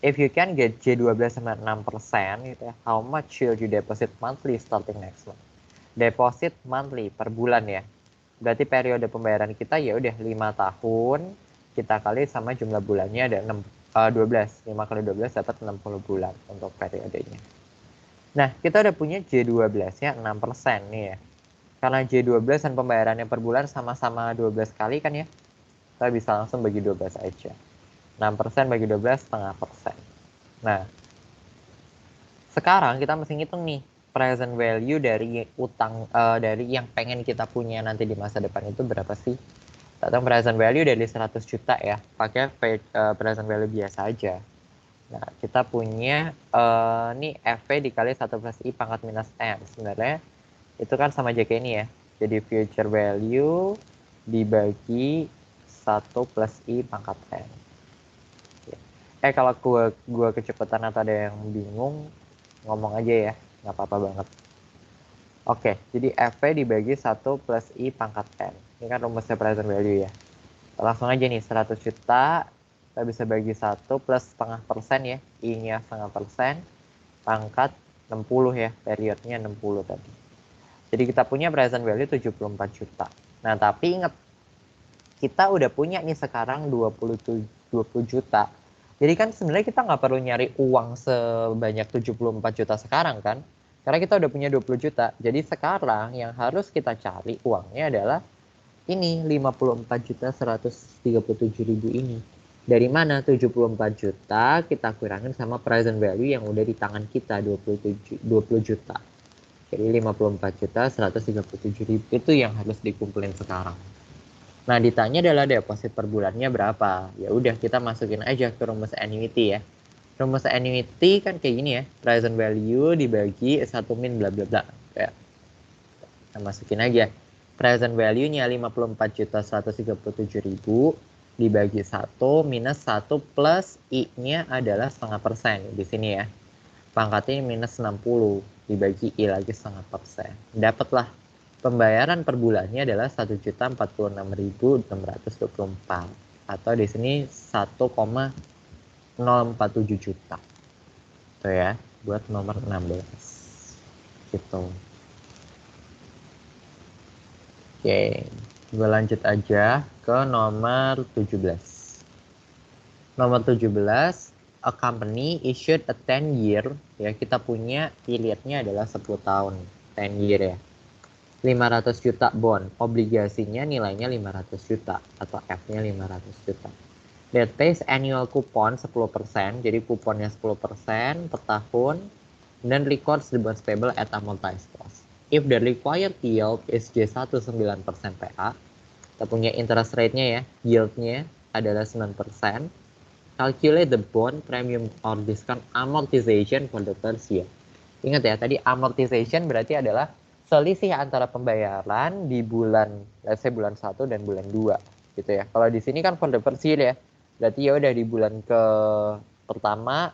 Speaker 1: If you can get J12 sama 6%, gitu ya, how much should you deposit monthly starting next month? Deposit monthly per bulan ya. Berarti periode pembayaran kita ya udah 5 tahun, kita kali sama jumlah bulannya ada 12. 5 kali 12 dapat 60 bulan untuk periodenya. Nah, kita udah punya J12-nya 6% nih ya. Karena J12 dan pembayarannya per bulan sama-sama 12 kali kan ya. Kita bisa langsung bagi 12 aja. 6% bagi 12, setengah persen. Nah, sekarang kita mesti ngitung nih. Present value dari utang, dari yang pengen kita punya nanti di masa depan itu berapa sih? Atau present value dari 100 juta ya. Pakai present value biasa aja. Nah, kita punya nih FV dikali 1 plus I pangkat minus M. Sebenarnya itu kan sama aja kayak ini ya. Jadi future value dibagi 1 plus I pangkat N. Kalau gue kecepatan atau ada yang bingung, ngomong aja ya. Nggak apa-apa banget. Oke, jadi FV dibagi 1 plus I pangkat N. Ini kan rumusnya present value ya. Langsung aja nih, 100 juta. Kita bisa bagi 1 plus setengah persen ya. I-nya setengah persen. Pangkat 60 ya. Periodnya 60 tadi. Jadi kita punya present value 74 juta. Nah, tapi ingat, kita udah punya nih sekarang 20 juta. Jadi kan sebenarnya kita nggak perlu nyari uang sebanyak 74 juta sekarang kan. Karena kita udah punya 20 juta. Jadi sekarang yang harus kita cari uangnya adalah ini 54 juta 137 ribu ini. Dari mana 74 juta kita kurangin sama present value yang udah di tangan kita 20 juta. Jadi 54 juta 137 ribu itu yang harus dikumpulin sekarang. Nah, ditanya adalah deposit per bulannya berapa. Ya udah, kita masukin aja ke rumus annuity ya. Rumus annuity kan kayak gini ya. Present value dibagi 1 min bla bla bla. Kayak kita masukin aja. Present value-nya 54 juta 137 ribu dibagi 1 minus 1 plus I-nya adalah setengah persen di sini ya. Pangkatnya minus 60 dibagi I lagi setengah persen. Dapatlah pembayaran per bulannya adalah 1.046.624 atau di sini 1,047 juta. Itu ya, buat nomor 16. Gitu. Oke, gue lanjut aja ke nomor 17. Nomor 17, a company issued a 10-year, ya kita punya periodnya adalah 10 tahun, 10 year ya. 500 juta bond, obligasinya nilainya 500 juta atau F-nya 500 juta. That pays annual coupon 10%, jadi kuponnya 10% per tahun, dan records the bonds payable at amortized cost. If the required yield is J1 9% PA, kita punya interest rate-nya ya, yield-nya adalah 9%. Calculate the bond premium or discount amortization for the first year. Ingat ya, tadi amortization berarti adalah selisih antara pembayaran di bulan, let's say bulan 1 dan bulan 2 gitu ya. Kalau di sini kan for the first year ya. Berarti ya udah di bulan ke pertama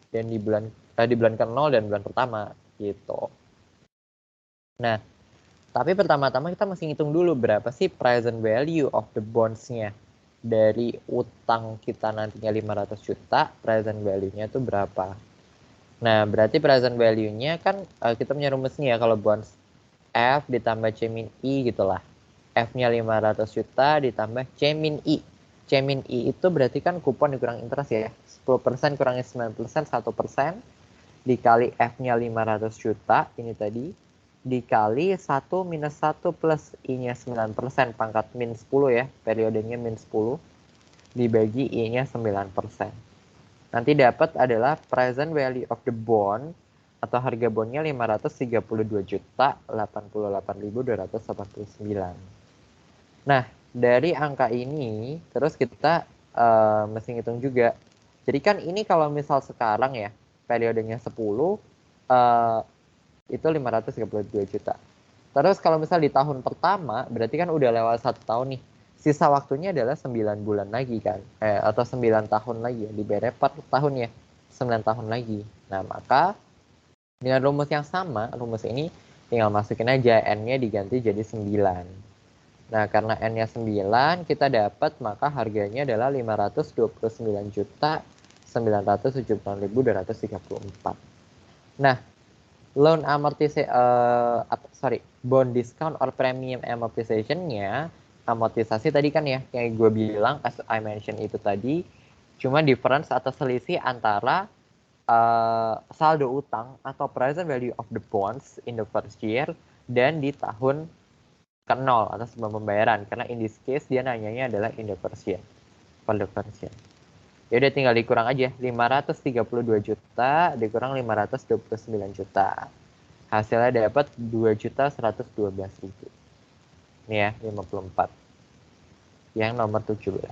Speaker 1: dan di bulan ke-0 dan bulan pertama gitu. Nah, tapi pertama-tama kita masih ngitung dulu berapa sih present value of the bonds-nya. Dari utang kita nantinya 500 juta, present value-nya itu berapa. Nah, berarti present value-nya kan kita punya rumusnya ya, kalau bonds F ditambah C min I gitulah. F-nya 500 juta ditambah C-I. C-I itu berarti kan kupon dikurang interest ya. 10% kurangi 9%, 1%. Dikali F-nya 500 juta, ini tadi. Dikali 1 minus 1 plus I-nya 9%, pangkat min 10 ya. Periodenya min 10. Dibagi I-nya 9%. Nanti dapat adalah present value of the bond atau harga bondnya 532 juta 88.289. Nah, dari angka ini terus kita mesti ngitung juga. Jadi kan ini kalau misal sekarang ya, periodenya 10 itu 532 juta. Terus kalau misal di tahun pertama, berarti kan udah lewat 1 tahun nih. Sisa waktunya adalah 9 bulan lagi kan, atau 9 tahun lagi ya, dibayar per tahun ya, 9 tahun lagi. Nah, maka dengan rumus yang sama, rumus ini tinggal masukin aja, N-nya diganti jadi 9. Nah, karena N-nya 9, kita dapat maka harganya adalah 529 juta 976.234. Nah, loan amortization, bond discount or premium amortization-nya, amortisasi tadi kan ya, yang gue bilang, as I mentioned itu tadi, cuma difference atau selisih antara saldo utang atau present value of the bonds in the first year dan di tahun ke-0 atau sebelum pembayaran. Karena in this case dia nanyanya adalah in the first year. For the first year. Ya udah tinggal dikurang aja, 532 juta dikurang 529 juta. Hasilnya dapat 2.112.000. Ini ya, 54. Yang nomor 17.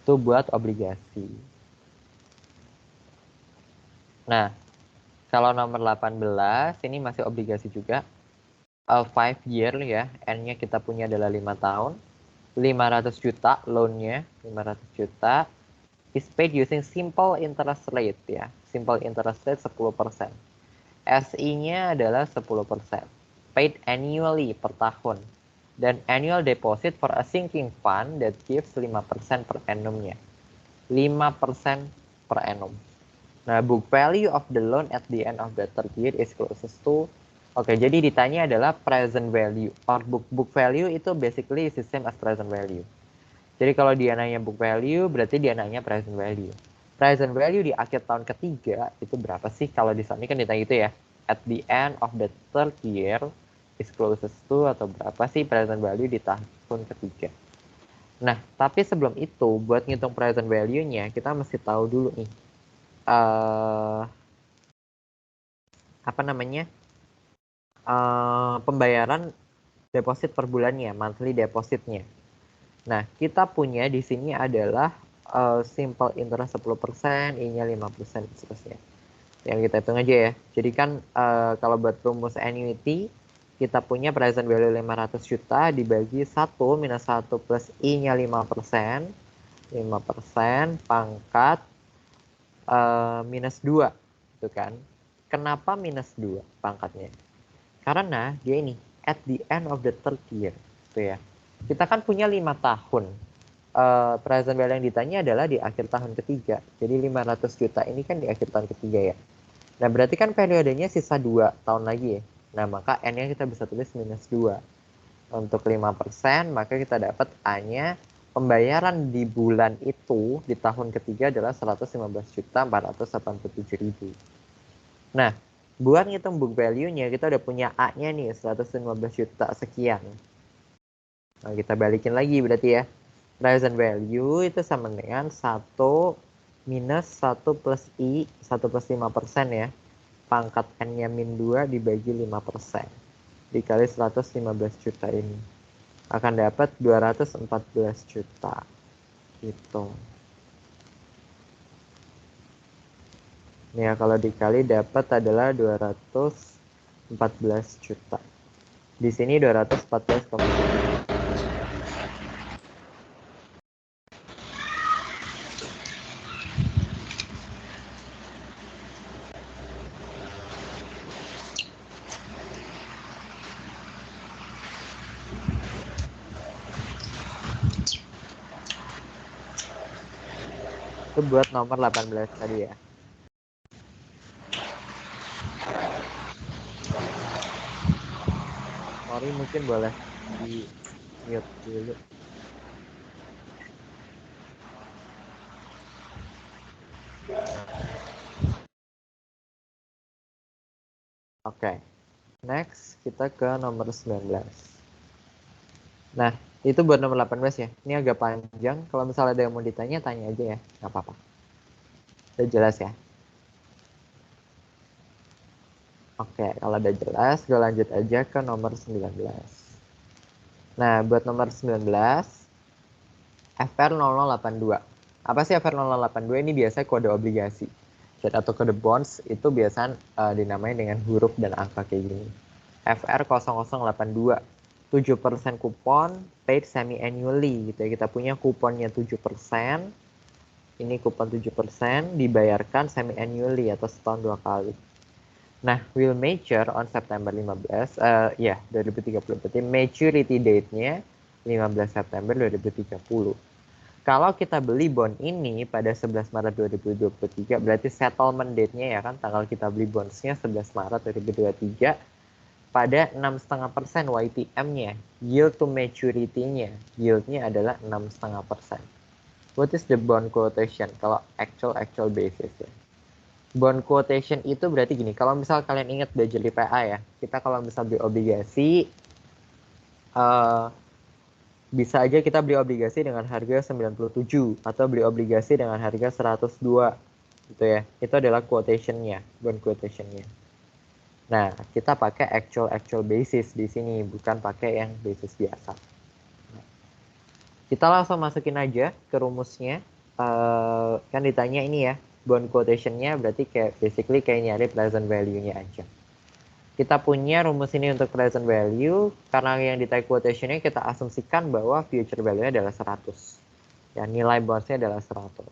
Speaker 1: Itu buat obligasi. Nah, kalau nomor 18 ini masih obligasi juga. 5 year ya, N-nya kita punya adalah 5 tahun. 500 juta loan-nya, 500 juta is paid using simple interest rate ya. Simple interest rate 10%. SI-nya adalah 10%. Paid annually per tahun. Dan annual deposit for a sinking fund that gives 5% per annum-nya. 5% per annum. Nah, book value of the loan at the end of the third year is closest to. Oke, jadi ditanya adalah present value. Or book value itu basically is the same as present value. Jadi kalau dia nanya book value, berarti dia nanya present value. Present value di akhir tahun ketiga itu berapa sih? Kalau di sini kan ditanya itu ya. At the end of the third year is closest to, atau berapa sih present value di tahun ketiga. Nah, tapi sebelum itu, buat ngitung present value-nya, kita mesti tahu dulu nih. Pembayaran deposit per bulannya, monthly depositnya. Nah, kita punya di sini adalah simple interest 10%, I-nya 5% seterusnya. Yang kita hitung aja ya. Jadi kan kalau buat rumus annuity, kita punya present value 500 juta dibagi 1 minus 1 plus I-nya 5%. 5% pangkat minus 2. Itu kan. Kenapa minus 2 pangkatnya? Karena dia ini, at the end of the third year. Gitu ya. Kita kan punya 5 tahun. Present value yang ditanya adalah di akhir tahun ketiga. Jadi 500 juta ini kan di akhir tahun ketiga ya. Nah, berarti kan periodenya sisa 2 tahun lagi ya. Nah, maka N-nya kita bisa tulis minus 2. Untuk 5%, maka kita dapat A-nya pembayaran di bulan itu, di tahun ketiga adalah 115.487.000. Nah, buat ngitung book value-nya, kita udah punya A-nya nih, 115 juta sekian. Nah, kita balikin lagi berarti ya. Present value itu sama dengan 1 minus 1 plus I, 1 plus 5% ya. Pangkat N-nya min 2 dibagi 5%. Dikali 115 juta ini. Akan dapat 214 juta. Gitu. Ya, kalau dikali dapat adalah 214 juta. Di sini 214,5. Itu buat nomor 18 tadi ya. Sorry, mungkin boleh Di mute dulu. Oke, next kita ke nomor 19. Nah, itu buat nomor 18 ya. Ini agak panjang. Kalau misalnya ada yang mau ditanya, tanya aja ya. Nggak apa-apa. Udah jelas ya? Oke, kalau udah jelas, gue lanjut aja ke nomor 19. Nah, buat nomor 19, FR0082. Apa sih FR0082? Ini biasanya kode obligasi. Atau kode bonds itu biasanya dinamai dengan huruf dan angka kayak gini. FR0082. 7% kupon, paid semi-annually gitu ya. Kita punya kuponnya 7%. Ini kupon 7%, dibayarkan semi-annually atau setahun 2 kali. Nah, will mature on September 15, 2030. Berarti maturity date-nya 15 September 2030. Kalau kita beli bond ini pada 11 Maret 2023, berarti settlement date-nya ya kan, tanggal kita beli bonds-nya 11 Maret 2023, pada 6,5% YTM-nya, yield to maturity-nya, yield-nya adalah 6,5%. What is the bond quotation? Kalau actual basis ya. Bond quotation itu berarti gini, kalau misal kalian ingat belajar di PA ya, kita kalau misal beli obligasi, bisa aja kita beli obligasi dengan harga 97 atau beli obligasi dengan harga 102 gitu ya. Itu adalah quotation-nya, bond quotation-nya. Nah, kita pakai actual basis di sini, bukan pakai yang basis biasa. Kita langsung masukin aja ke rumusnya. Kan ditanya ini ya, bond quotation-nya berarti kayak basically kayak nyari present value-nya aja. Kita punya rumus ini untuk present value, karena yang di type quotation-nya kita asumsikan bahwa future value-nya adalah 100. Ya, nilai bonds-nya adalah 100.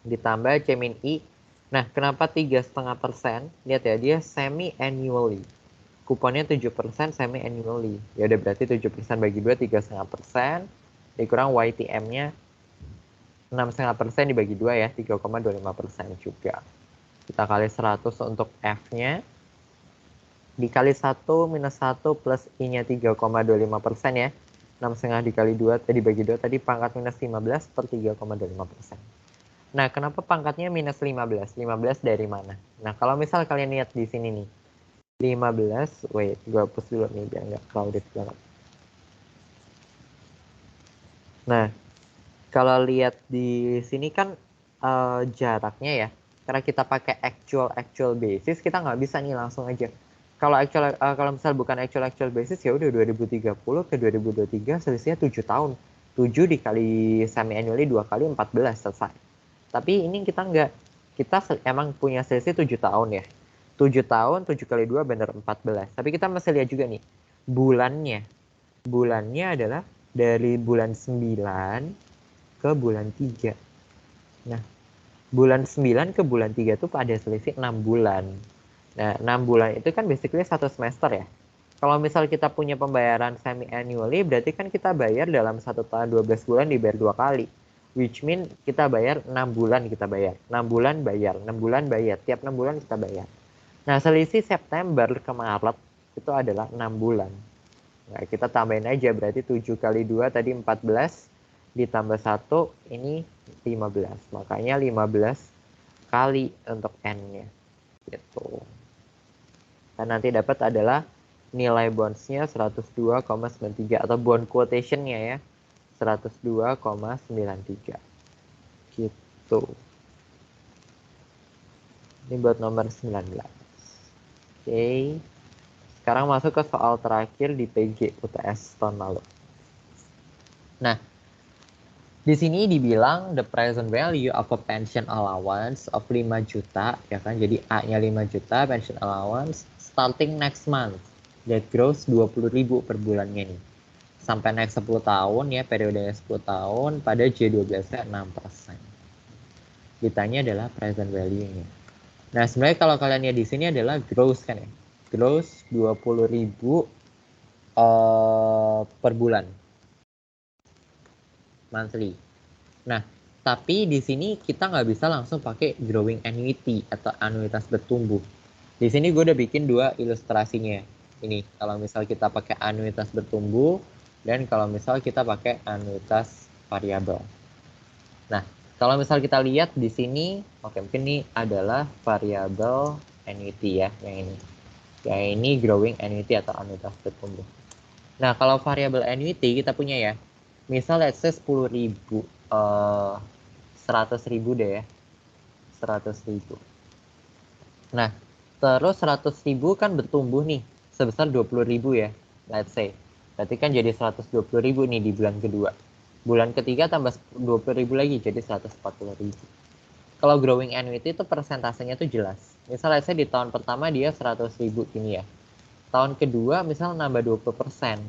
Speaker 1: Ditambah C-I. Nah, kenapa 3,5%? Lihat ya, dia semi-annually. Kuponnya 7% semi-annually. Ya udah berarti 7% bagi 2, 3,5%. Dikurang YTM-nya 6,5% dibagi 2 ya, 3,25% juga. Kita kali 100 untuk F-nya. Dikali 1 minus 1 plus I-nya 3,25% ya. 6,5 dikali 2, tadi bagi 2, tadi pangkat minus 15 per 3,25%. Nah, kenapa pangkatnya minus 15? 15 dari mana? Nah, kalau misal kalian lihat di sini nih. 15, wait, gue hapus dulu nih biar nggak crowded banget. Nah, kalau lihat di sini kan jaraknya ya, karena kita pakai actual basis, kita nggak bisa nih langsung aja. Kalau misal bukan actual basis ya udah 2030 ke 2023 selisihnya 7 tahun. 7 dikali semi annually 2 kali 14 selesai. Tapi ini kita nggak, kita emang punya selisih 7 tahun ya. 7 tahun, 7 kali 2 benar 14. Tapi kita masih lihat juga nih, bulannya. Bulannya adalah dari bulan 9 ke bulan 3. Nah, bulan 9 ke bulan 3 tuh ada selisih 6 bulan. Nah, 6 bulan itu kan basically 1 semester ya. Kalau misal kita punya pembayaran semi-annually, berarti kan kita bayar dalam 1 tahun 12 bulan dibayar 2 kali. Which mean kita bayar 6 bulan kita bayar. 6 bulan bayar, 6 bulan bayar. Tiap 6 bulan kita bayar. Nah, selisih September ke Maret itu adalah 6 bulan. Nah, kita tambahin aja, berarti 7 kali 2 tadi 14, ditambah 1, ini 15. Makanya 15 kali untuk N-nya. Gitu. Dan nanti dapat adalah nilai bonds-nya 102,93 atau bond quotation-nya ya. 102,93. Gitu. Ini buat nomor 19. Oke. Sekarang masuk ke soal terakhir di PG UTS tahun lalu. Nah, di sini dibilang the present value of a pension allowance of 5 juta, ya kan? Jadi A-nya 5 juta pension allowance starting next month. That grows 20.000 per bulannya nih. Sampai next 10 tahun ya, periodenya 10 tahun, pada J12-nya 6%. Ditanya adalah present value-nya. Nah, sebenarnya kalau kalian lihat di sini adalah gross kan ya. Gross 20.000 per bulan. Monthly. Nah, tapi di sini kita nggak bisa langsung pakai growing annuity atau anuitas bertumbuh. Di sini gue udah bikin 2 ilustrasinya. Ini kalau misal kita pakai anuitas bertumbuh dan kalau misal kita pakai anuitas variabel. Nah, kalau misal kita lihat di sini, oke, mungkin ini adalah variabel annuity ya, yang ini. Yang ini growing annuity atau anuitas bertumbuh. Nah, kalau variabel annuity kita punya ya, misal let's say 10.000, 100.000 deh ya, 100.000. Nah, terus 100.000 kan bertumbuh nih, sebesar 20.000 ya, let's say. Berarti kan jadi 120.000 nih di bulan kedua. Bulan ketiga tambah 20.000 lagi, jadi 140.000. Kalau growing annuity itu persentasenya tuh jelas. Misalnya saya di tahun pertama dia 100.000 gini ya. Tahun kedua misal nambah 20%,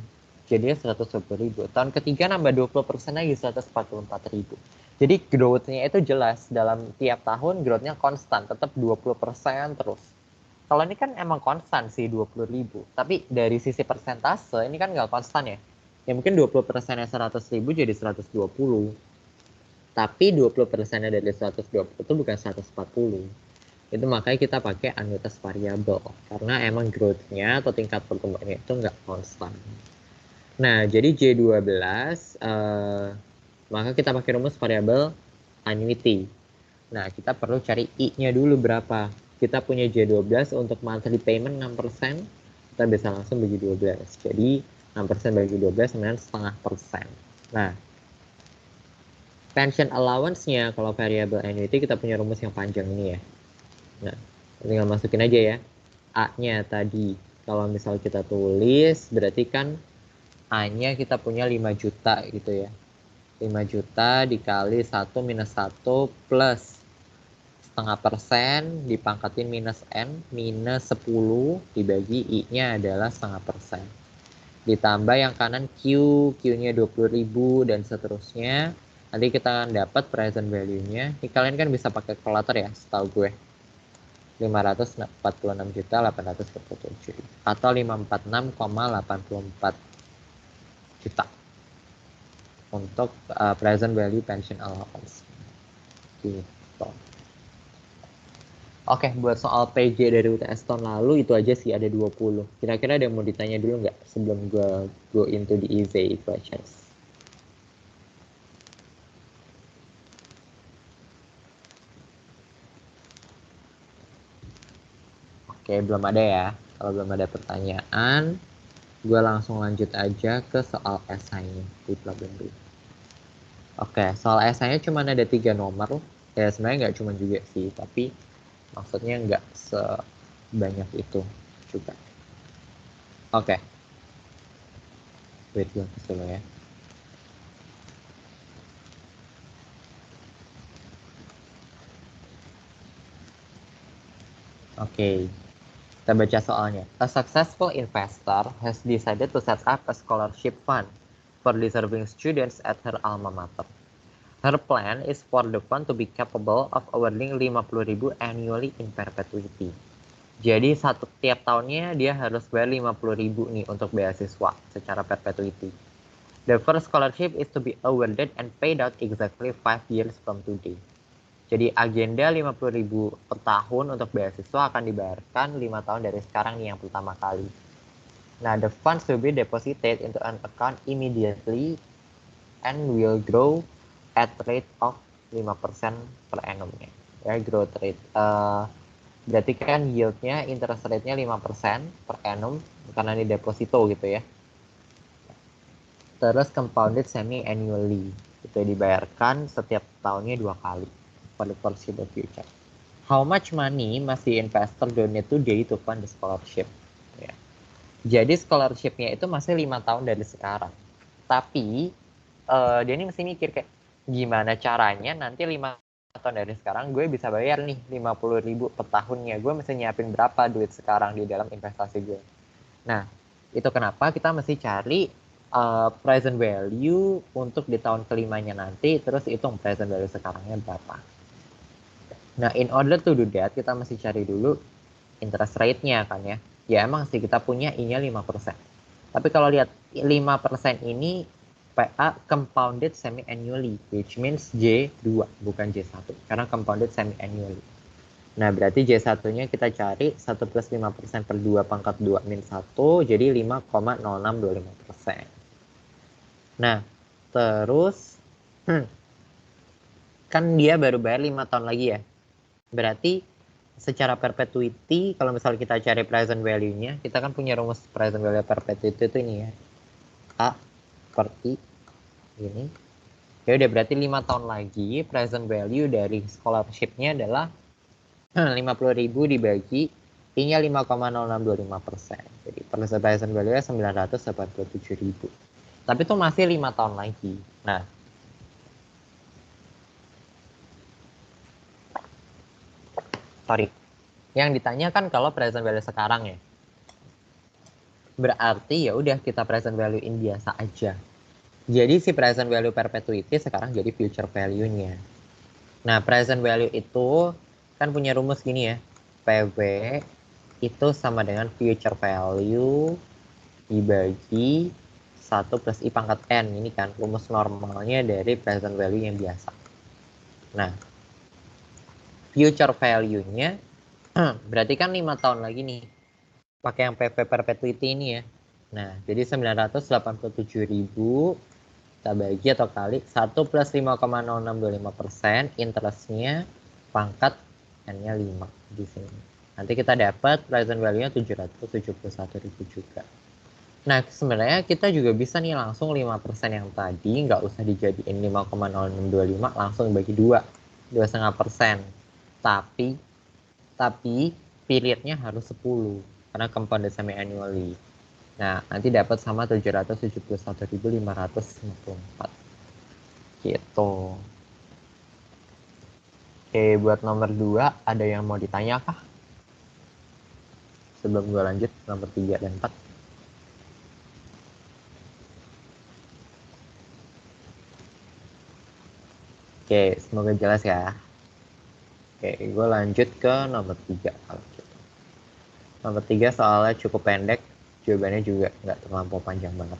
Speaker 1: jadi 120.000. Tahun ketiga nambah 20% lagi 144.000. Jadi growth-nya itu jelas dalam tiap tahun growth-nya konstan, tetap 20% terus. Kalau ini kan emang konstan sih 20.000, tapi dari sisi persentase ini kan nggak konstan ya. Ya mungkin 20%-nya 100.000 jadi 120. Tapi 20%-nya dari 120 itu bukan 140. Itu makanya kita pakai anuitas variabel. Karena emang growth-nya atau tingkat pertumbuhannya itu nggak konstan. Nah, jadi J12, maka kita pakai rumus variabel annuity. Nah, kita perlu cari I-nya dulu berapa. Kita punya J12 untuk monthly payment 6%. Kita bisa langsung bagi 12. Jadi, 6% bagi 12 sebenarnya setengah persen. Nah, pension allowance-nya kalau variable annuity kita punya rumus yang panjang ini ya. Nah, tinggal masukin aja ya. A-nya tadi kalau misal kita tulis berarti kan A-nya kita punya 5 juta gitu ya. 5 juta dikali 1 minus 1 plus setengah persen dipangkatin minus N minus 10 dibagi I-nya adalah setengah persen. Ditambah yang kanan Q, Q-nya 20.000 dan seterusnya. Nanti kita akan dapat present value-nya. Ini kalian kan bisa pakai kalkulator ya, setahu gue. 546.847 atau 546,84 juta untuk present value pension allowance. Gitu. Oke, buat soal PJ dari UTS tahun lalu itu aja sih ada 20. Kira-kira ada yang mau ditanya dulu nggak sebelum gue go into the easy questions? Oke, belum ada ya. Kalau belum ada pertanyaan, gue langsung lanjut aja ke soal esainya di problem B. Oke, soal esainya cuma ada 3 nomor. Ya sebenarnya nggak cuma juga sih, tapi maksudnya nggak sebanyak itu juga. Oke. Wait, gue dulu ya. Oke. Kita baca soalnya. A successful investor has decided to set up a scholarship fund for deserving students at her alma mater. Her plan is for the fund to be capable of awarding 50.000 annually in perpetuity. Jadi tiap tahunnya dia harus bayar 50.000 nih untuk beasiswa secara perpetuity. The first scholarship is to be awarded and paid out exactly 5 years from today. Jadi agenda 50.000 per tahun untuk beasiswa akan dibayarkan 5 tahun dari sekarang nih yang pertama kali. Nah, the funds will be deposited into an account immediately and will grow at rate of 5% per annum. Ya, growth rate. Berarti kan yieldnya, interest rate-nya 5% per annum karena ini deposito gitu ya. Terus compounded semi-annually. Itu dibayarkan setiap tahunnya 2 kali. For the foreseeable future. How much money must the investor donate today to fund the scholarship? Ya. Jadi scholarship-nya itu masih 5 tahun dari sekarang. Tapi dia ini mesti mikir kayak gimana caranya nanti 5 tahun dari sekarang gue bisa bayar nih 50.000 per tahunnya. Gue mesti nyiapin berapa duit sekarang di dalam investasi gue. Nah, itu kenapa kita mesti cari present value untuk di tahun kelimanya nanti, terus hitung present value sekarangnya berapa. Nah, in order to do that, kita mesti cari dulu interest rate-nya kan ya. Ya emang sih kita punya I-nya 5%. Tapi kalau lihat 5% ini PA compounded semi-annually, which means J2, bukan J1. Karena compounded semi-annually. Nah, berarti J1-nya kita cari 1 plus 5% per 2 pangkat 2 min 1, jadi 5,0625%. Nah, terus, kan dia baru bayar 5 tahun lagi ya. Berarti secara perpetuity, kalau misalnya kita cari present value-nya, kita kan punya rumus present value perpetuity itu ini ya. A per I, ini. Ya udah, berarti 5 tahun lagi present value dari scholarship-nya adalah 50.000 dibagi I-nya 5,0625%. Jadi present value-nya 987.000. Tapi itu masih 5 tahun lagi. Nah, sorry. Yang ditanya kan kalau present value sekarang ya. Berarti ya udah kita present value-in biasa aja. Jadi si present value perpetuity sekarang jadi future value-nya. Nah, present value itu kan punya rumus gini ya. PV itu sama dengan future value dibagi 1 plus I pangkat N. Ini kan rumus normalnya dari present value yang biasa. Nah, future value-nya berarti kan 5 tahun lagi nih. Pakai yang PV perpetuity ini ya. Nah, jadi 987.000 kita bagi atau kali 1 plus 5,0625%, interestnya pangkat N-nya 5 di sini. Nanti kita dapat present value-nya 771.000 juga. Nah, sebenarnya kita juga bisa nih langsung 5% yang tadi, nggak usah dijadiin 5,0625, langsung bagi 2, 2,5%. Tapi periodnya harus 10, karena compounded semi-annually. Nah, nanti dapat sama 771.554. Gitu. Oke, buat nomor 2, ada yang mau ditanya kah? Sebelum gue lanjut, nomor 3 dan 4. Oke, semoga jelas ya. Oke, gue lanjut ke nomor 3. Nomor 3 soalnya cukup pendek, jawabannya juga nggak terlampau panjang banget.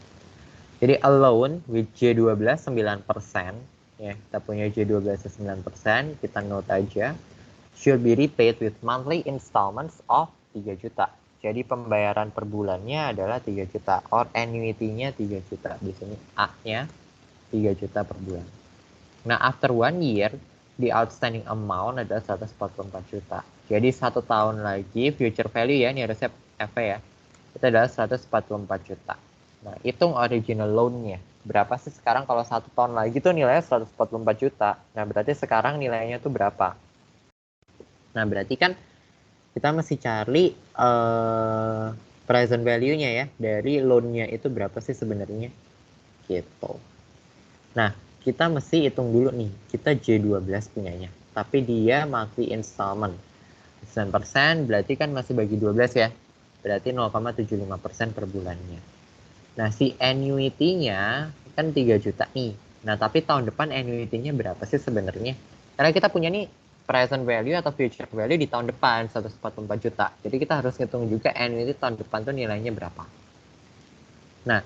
Speaker 1: Jadi a loan with J12 9%, ya kita punya J12 9%, kita note aja, should be repaid with monthly installments of 3 juta. Jadi pembayaran per bulannya adalah 3 juta, or annuity-nya 3 juta. Di sini A-nya 3 juta per bulan. Nah, after 1 year, the outstanding amount adalah 144 juta. Jadi 1 tahun lagi, future value ya, ini harusnya FV ya, itu adalah 144 juta. Nah, hitung original loan-nya. Berapa sih sekarang kalau 1 tahun lagi tuh nilainya 144 juta. Nah, berarti sekarang nilainya tuh berapa? Nah, berarti kan kita mesti cari present value-nya ya. Dari loan-nya itu berapa sih sebenarnya? Gitu. Nah, kita mesti hitung dulu nih. Kita J12 punyanya. Tapi dia monthly installment. 9% berarti kan masih bagi 12 ya. Berarti 0,75% per bulannya. Nah, si annuity-nya kan 3 juta nih. Nah, tapi tahun depan annuity-nya berapa sih sebenarnya? Karena kita punya nih present value atau future value di tahun depan 144 juta. Jadi kita harus ngitung juga annuity tahun depan tuh nilainya berapa. Nah,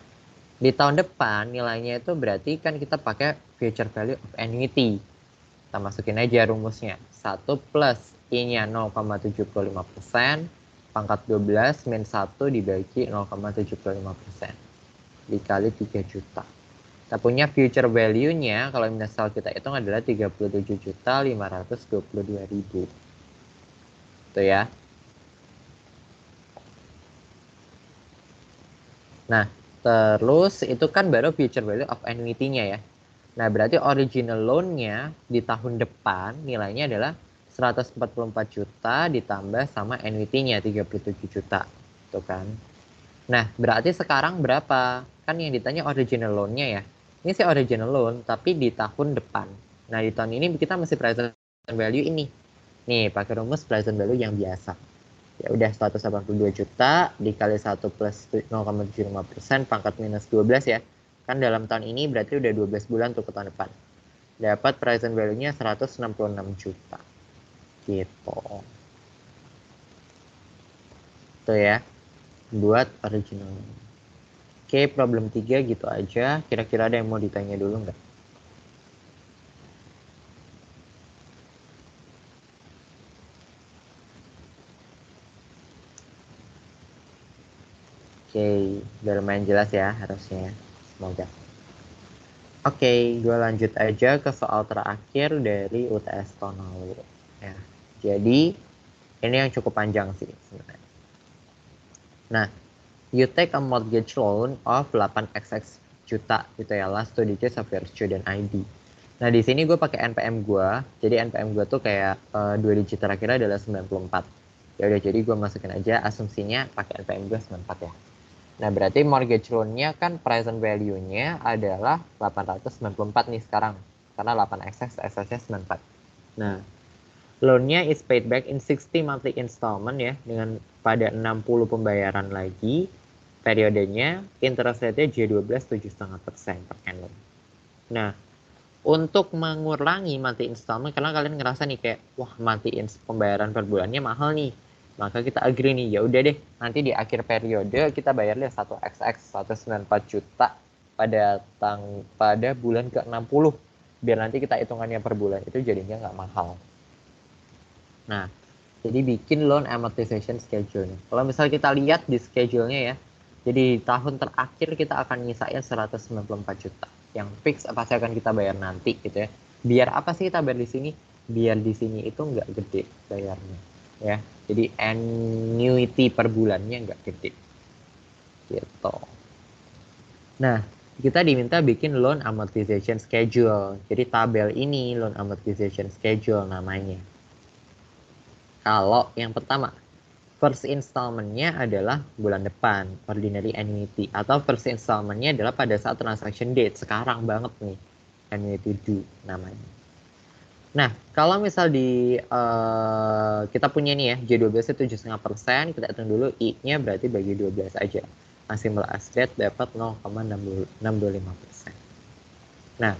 Speaker 1: di tahun depan nilainya itu berarti kan kita pakai future value of annuity. Kita masukin aja rumusnya. 1 plus I-nya 0,75%, pangkat 12 min 1 dibagi 0,75%. Dikali 3 juta. Kita punya future value-nya, kalau misal kita hitung adalah 37.522.000. Itu ya. Nah, terus itu kan baru future value of annuity-nya ya. Nah, berarti original loan-nya di tahun depan nilainya adalah 144 juta ditambah sama annuity-nya 37 juta. Itu kan. Nah, berarti sekarang berapa? Kan yang ditanya original loan-nya ya. Ini sih original loan, tapi di tahun depan. Nah, di tahun ini kita mesti present value ini. Nih, pakai rumus present value yang biasa. Ya udah 182 juta dikali 1 plus 0,75% pangkat minus 12 ya. Kan dalam tahun ini berarti udah 12 bulan untuk ke tahun depan. Dapat present value-nya 166 juta. Gitu. Itu ya. Buat original. Oke, problem 3 gitu aja. Kira-kira ada yang mau ditanya dulu nggak? Oke, udah lumayan jelas ya harusnya. Semoga. Oke, gue lanjut aja ke soal terakhir dari UTS tahun lalu. Ya, jadi ini yang cukup panjang sih sebenarnya. Nah, you take a mortgage loan of 8xx juta gitu ya, last 2 digits of your student ID. Nah, di sini gue pakai NPM gue. Jadi NPM gue tuh kayak 2 digit terakhir adalah 94. Ya udah, jadi gue masukin aja asumsinya pakai NPM gue 94 ya. Nah, berarti mortgage loan-nya kan present value-nya adalah 894 nih sekarang. Karena 8xx, xx 94. Nah, loan-nya is paid back in 60 monthly installment ya, dengan pada 60 pembayaran lagi. Periodenya interest rate-nya J12 7,5% per annum. Nah, untuk mengurangi monthly installment, karena kalian ngerasa nih kayak, wah monthly pembayaran per bulannya mahal nih, maka kita agree nih, ya udah deh, nanti di akhir periode kita bayar deh 1xx 194 juta pada bulan ke-60, biar nanti kita hitungannya per bulan itu jadinya nggak mahal. Nah, jadi bikin loan amortization schedule. Kalau misal kita lihat di schedule-nya ya, jadi tahun terakhir kita akan nyisain 194 juta. Yang fix pasti akan kita bayar nanti gitu ya. Biar apa sih kita bayar di sini? Biar di sini itu nggak gede bayarnya. Ya, jadi annuity per bulannya nggak gede. Gitu. Nah, kita diminta bikin loan amortization schedule. Jadi tabel ini loan amortization schedule namanya. Kalau yang pertama, first installment-nya adalah bulan depan, ordinary annuity. Atau first installment-nya adalah pada saat transaction date, sekarang banget nih, annuity due namanya. Nah, kalau misal kita punya nih ya, J12 nya 7,5%, kita hitung dulu I-nya berarti bagi 12 aja. Maksimal as rate dapat 0,625%. Nah,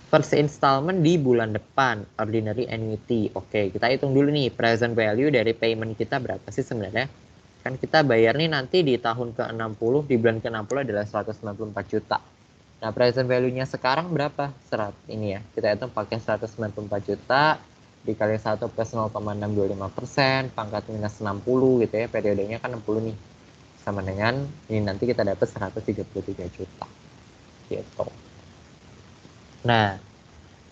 Speaker 1: first installment di bulan depan, ordinary annuity. Oke, kita hitung dulu nih, present value dari payment kita berapa sih sebenarnya? Kan kita bayar nih nanti di tahun ke-60, di bulan ke-60 adalah 194 juta. Nah, present value-nya sekarang berapa? Ini ya, kita hitung pakai 194 juta, dikali 1 plus 0,625%, pangkat minus 60 gitu ya, periodenya kan 60 nih. Sama dengan, ini nanti kita dapat 133 juta. Gitu. Nah,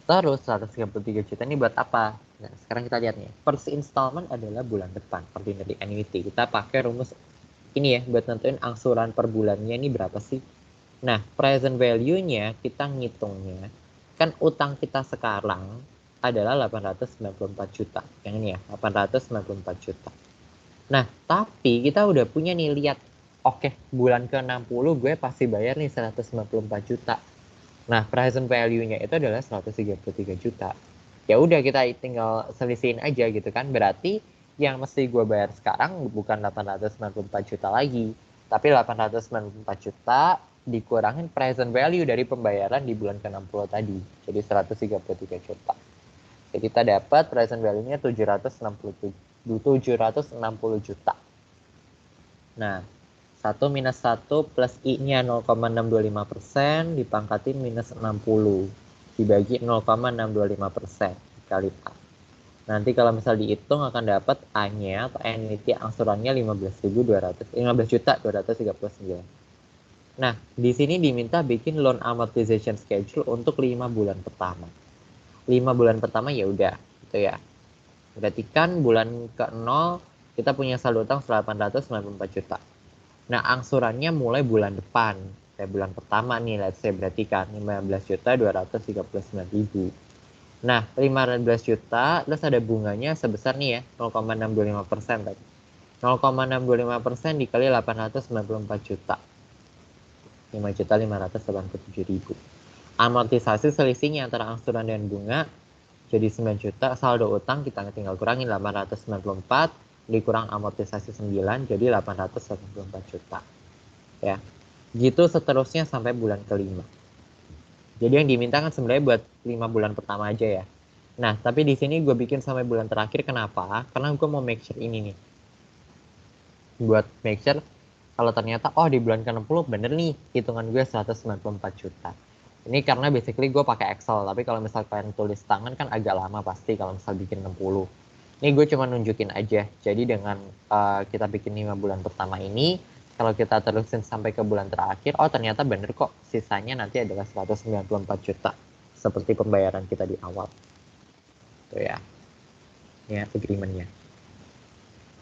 Speaker 1: terus 133 juta ini buat apa? Nah, sekarang kita lihat nih. First installment adalah bulan depan, ordinary annuity. Kita pakai rumus ini ya, buat nentuin angsuran per bulannya ini berapa sih? Nah, present value-nya kita ngitungnya, kan utang kita sekarang adalah 894 juta. Yang ini ya, 894 juta. Nah, tapi kita udah punya nih, lihat. Oke, bulan ke-60 gue pasti bayar nih 194 juta. Nah, present value-nya itu adalah 133 juta. Ya udah, kita tinggal selisihin aja gitu kan. Berarti yang mesti gue bayar sekarang bukan 894 juta lagi, tapi 894 juta dikurangin present value dari pembayaran di bulan ke-60 tadi. Jadi 133 juta. Jadi kita dapat present value-nya 760 juta. Nah, 1 minus 1 plus I-nya 0,625% dipangkatin minus 60. Dibagi 0,625% dikali 4. Nanti kalau misal dihitung akan dapat A-nya atau annuity angsurannya 15.239. Nah, di sini diminta bikin loan amortization schedule untuk 5 bulan pertama. 5 bulan pertama ya udah, gitu ya. Berarti kan bulan ke-0 kita punya saldo utang 894 juta. Nah, angsurannya mulai bulan depan. Kayak bulan pertama nih, let's say berarti kan 15.239.000. Nah, 15 juta, terus ada bunganya sebesar nih ya, 0,625% tadi. 0,625% dikali 894 juta. 5.587.000. Amortisasi selisihnya antara angsuran dan bunga jadi 9 juta. Saldo utang kita tinggal kurangin 894 dikurang amortisasi 9 jadi 884 juta. Ya. Gitu seterusnya sampai bulan kelima. Jadi yang diminta kan sebenarnya buat 5 bulan pertama aja ya. Nah, tapi di sini gue bikin sampai bulan terakhir, kenapa? Karena gue mau make sure ini nih. Buat make sure kalau ternyata di bulan ke-60 bener nih hitungan gue 194 juta. Ini karena basically gue pakai Excel, tapi kalau misal kalian tulis tangan kan agak lama pasti kalau misal bikin 60. Ini gue cuma nunjukin aja. Jadi dengan kita bikin 5 bulan pertama ini, kalau kita terusin sampai ke bulan terakhir, oh ternyata bener kok, sisanya nanti adalah 194 juta. Seperti pembayaran kita di awal. Tuh ya. Ya, agreement-nya.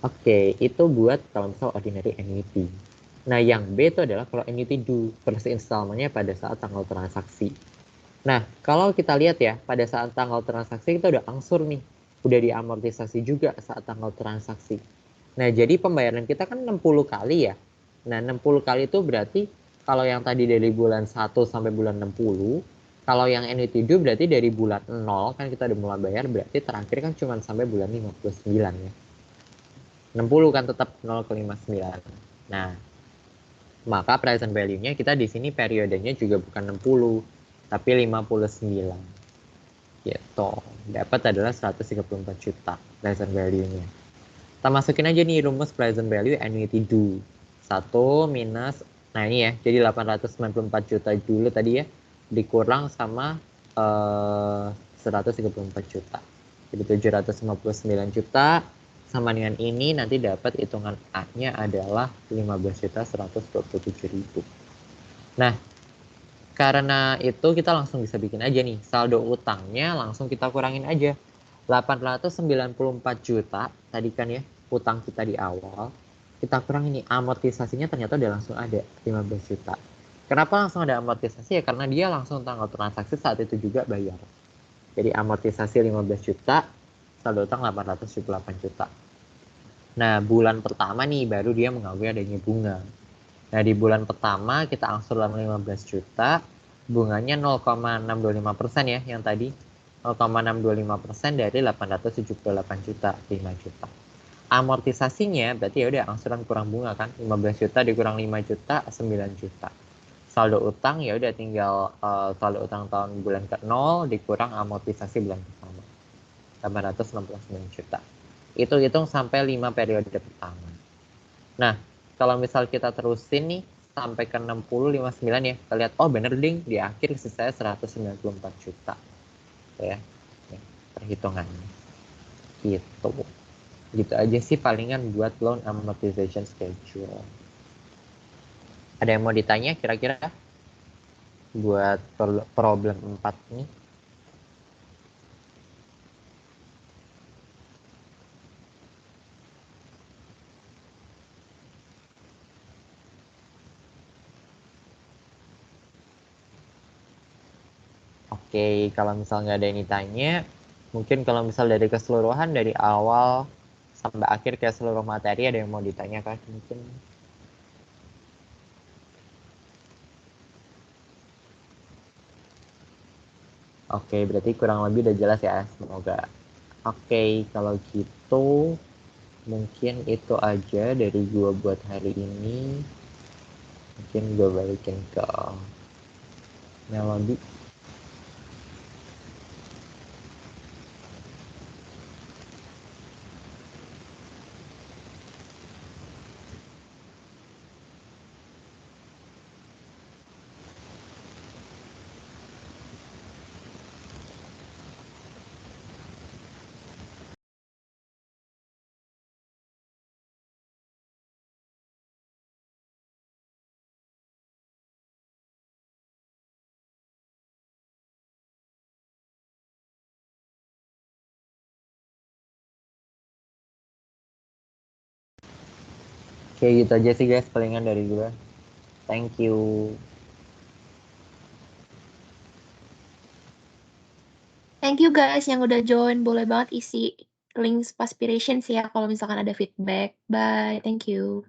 Speaker 1: Oke, itu buat kalau misal ordinary annuity. Nah, yang B itu adalah kalau annuity due, first installment-nya pada saat tanggal transaksi. Nah, kalau kita lihat ya, pada saat tanggal transaksi kita udah angsur nih. Udah diamortisasi juga saat tanggal transaksi. Nah, jadi pembayaran kita kan 60 kali ya. Nah, 60 kali itu berarti kalau yang tadi dari bulan 1 sampai bulan 60, kalau yang annuity due berarti dari bulan 0 kan kita udah mulai bayar, berarti terakhir kan cuma sampai bulan 59 ya. 60 kan tetap 0 ke 59. Nah, maka present value-nya kita di sini periodenya juga bukan 60, tapi 59. Gitu. Dapat adalah 134 juta present value-nya. Kita masukin aja nih rumus present value annuity due. 1 minus, nah ini ya, jadi 894 juta dulu tadi ya, dikurang sama 134 juta. Jadi 759 juta, sama dengan ini nanti dapat hitungan A-nya adalah 15.127.000. Nah, karena itu kita langsung bisa bikin aja nih, saldo utangnya langsung kita kurangin aja. 894 juta tadi kan ya utang kita di awal, kita kurang ini amortisasinya ternyata udah langsung ada 15 juta. Kenapa langsung ada amortisasi ya? Karena dia langsung tanggal transaksi saat itu juga bayar. Jadi amortisasi 15 juta, saldo utang 878 juta. Nah, bulan pertama nih baru dia mengakui adanya bunga. Nah, di bulan pertama kita angsur 15 juta, bunganya 0,625% ya yang tadi. 0,625% dari 878 juta, 5 juta. Amortisasinya berarti ya udah angsuran kurang bunga kan, 15 juta dikurang 5 juta, 9 juta. Saldo utang ya udah tinggal saldo utang tahun bulan ke-0 dikurang amortisasi bulan pertama. 869 juta. Itu hitung sampai 5 periode pertama. Nah, kalau misal kita terusin nih sampai ke 60, 59 ya, kita lihat oh bener ding di akhir sisanya 194 juta. Ya, perhitungannya gitu aja sih palingan buat loan amortization schedule. Ada yang mau ditanya kira-kira buat problem 4 nih? Oke, kalau misal nggak ada yang ditanya, mungkin kalau misal dari keseluruhan dari awal sampai akhir kayak seluruh materi ada yang mau ditanya kan mungkin? Oke, berarti kurang lebih udah jelas ya, semoga. Oke, kalau gitu mungkin itu aja dari gua buat hari ini. Mungkin gua balikin ke Melody. Oke, gitu aja sih guys palingan dari gua. Thank you.
Speaker 2: Thank you guys yang udah join. Boleh banget isi link Spaspiration sih ya kalau misalkan ada feedback. Bye. Thank you.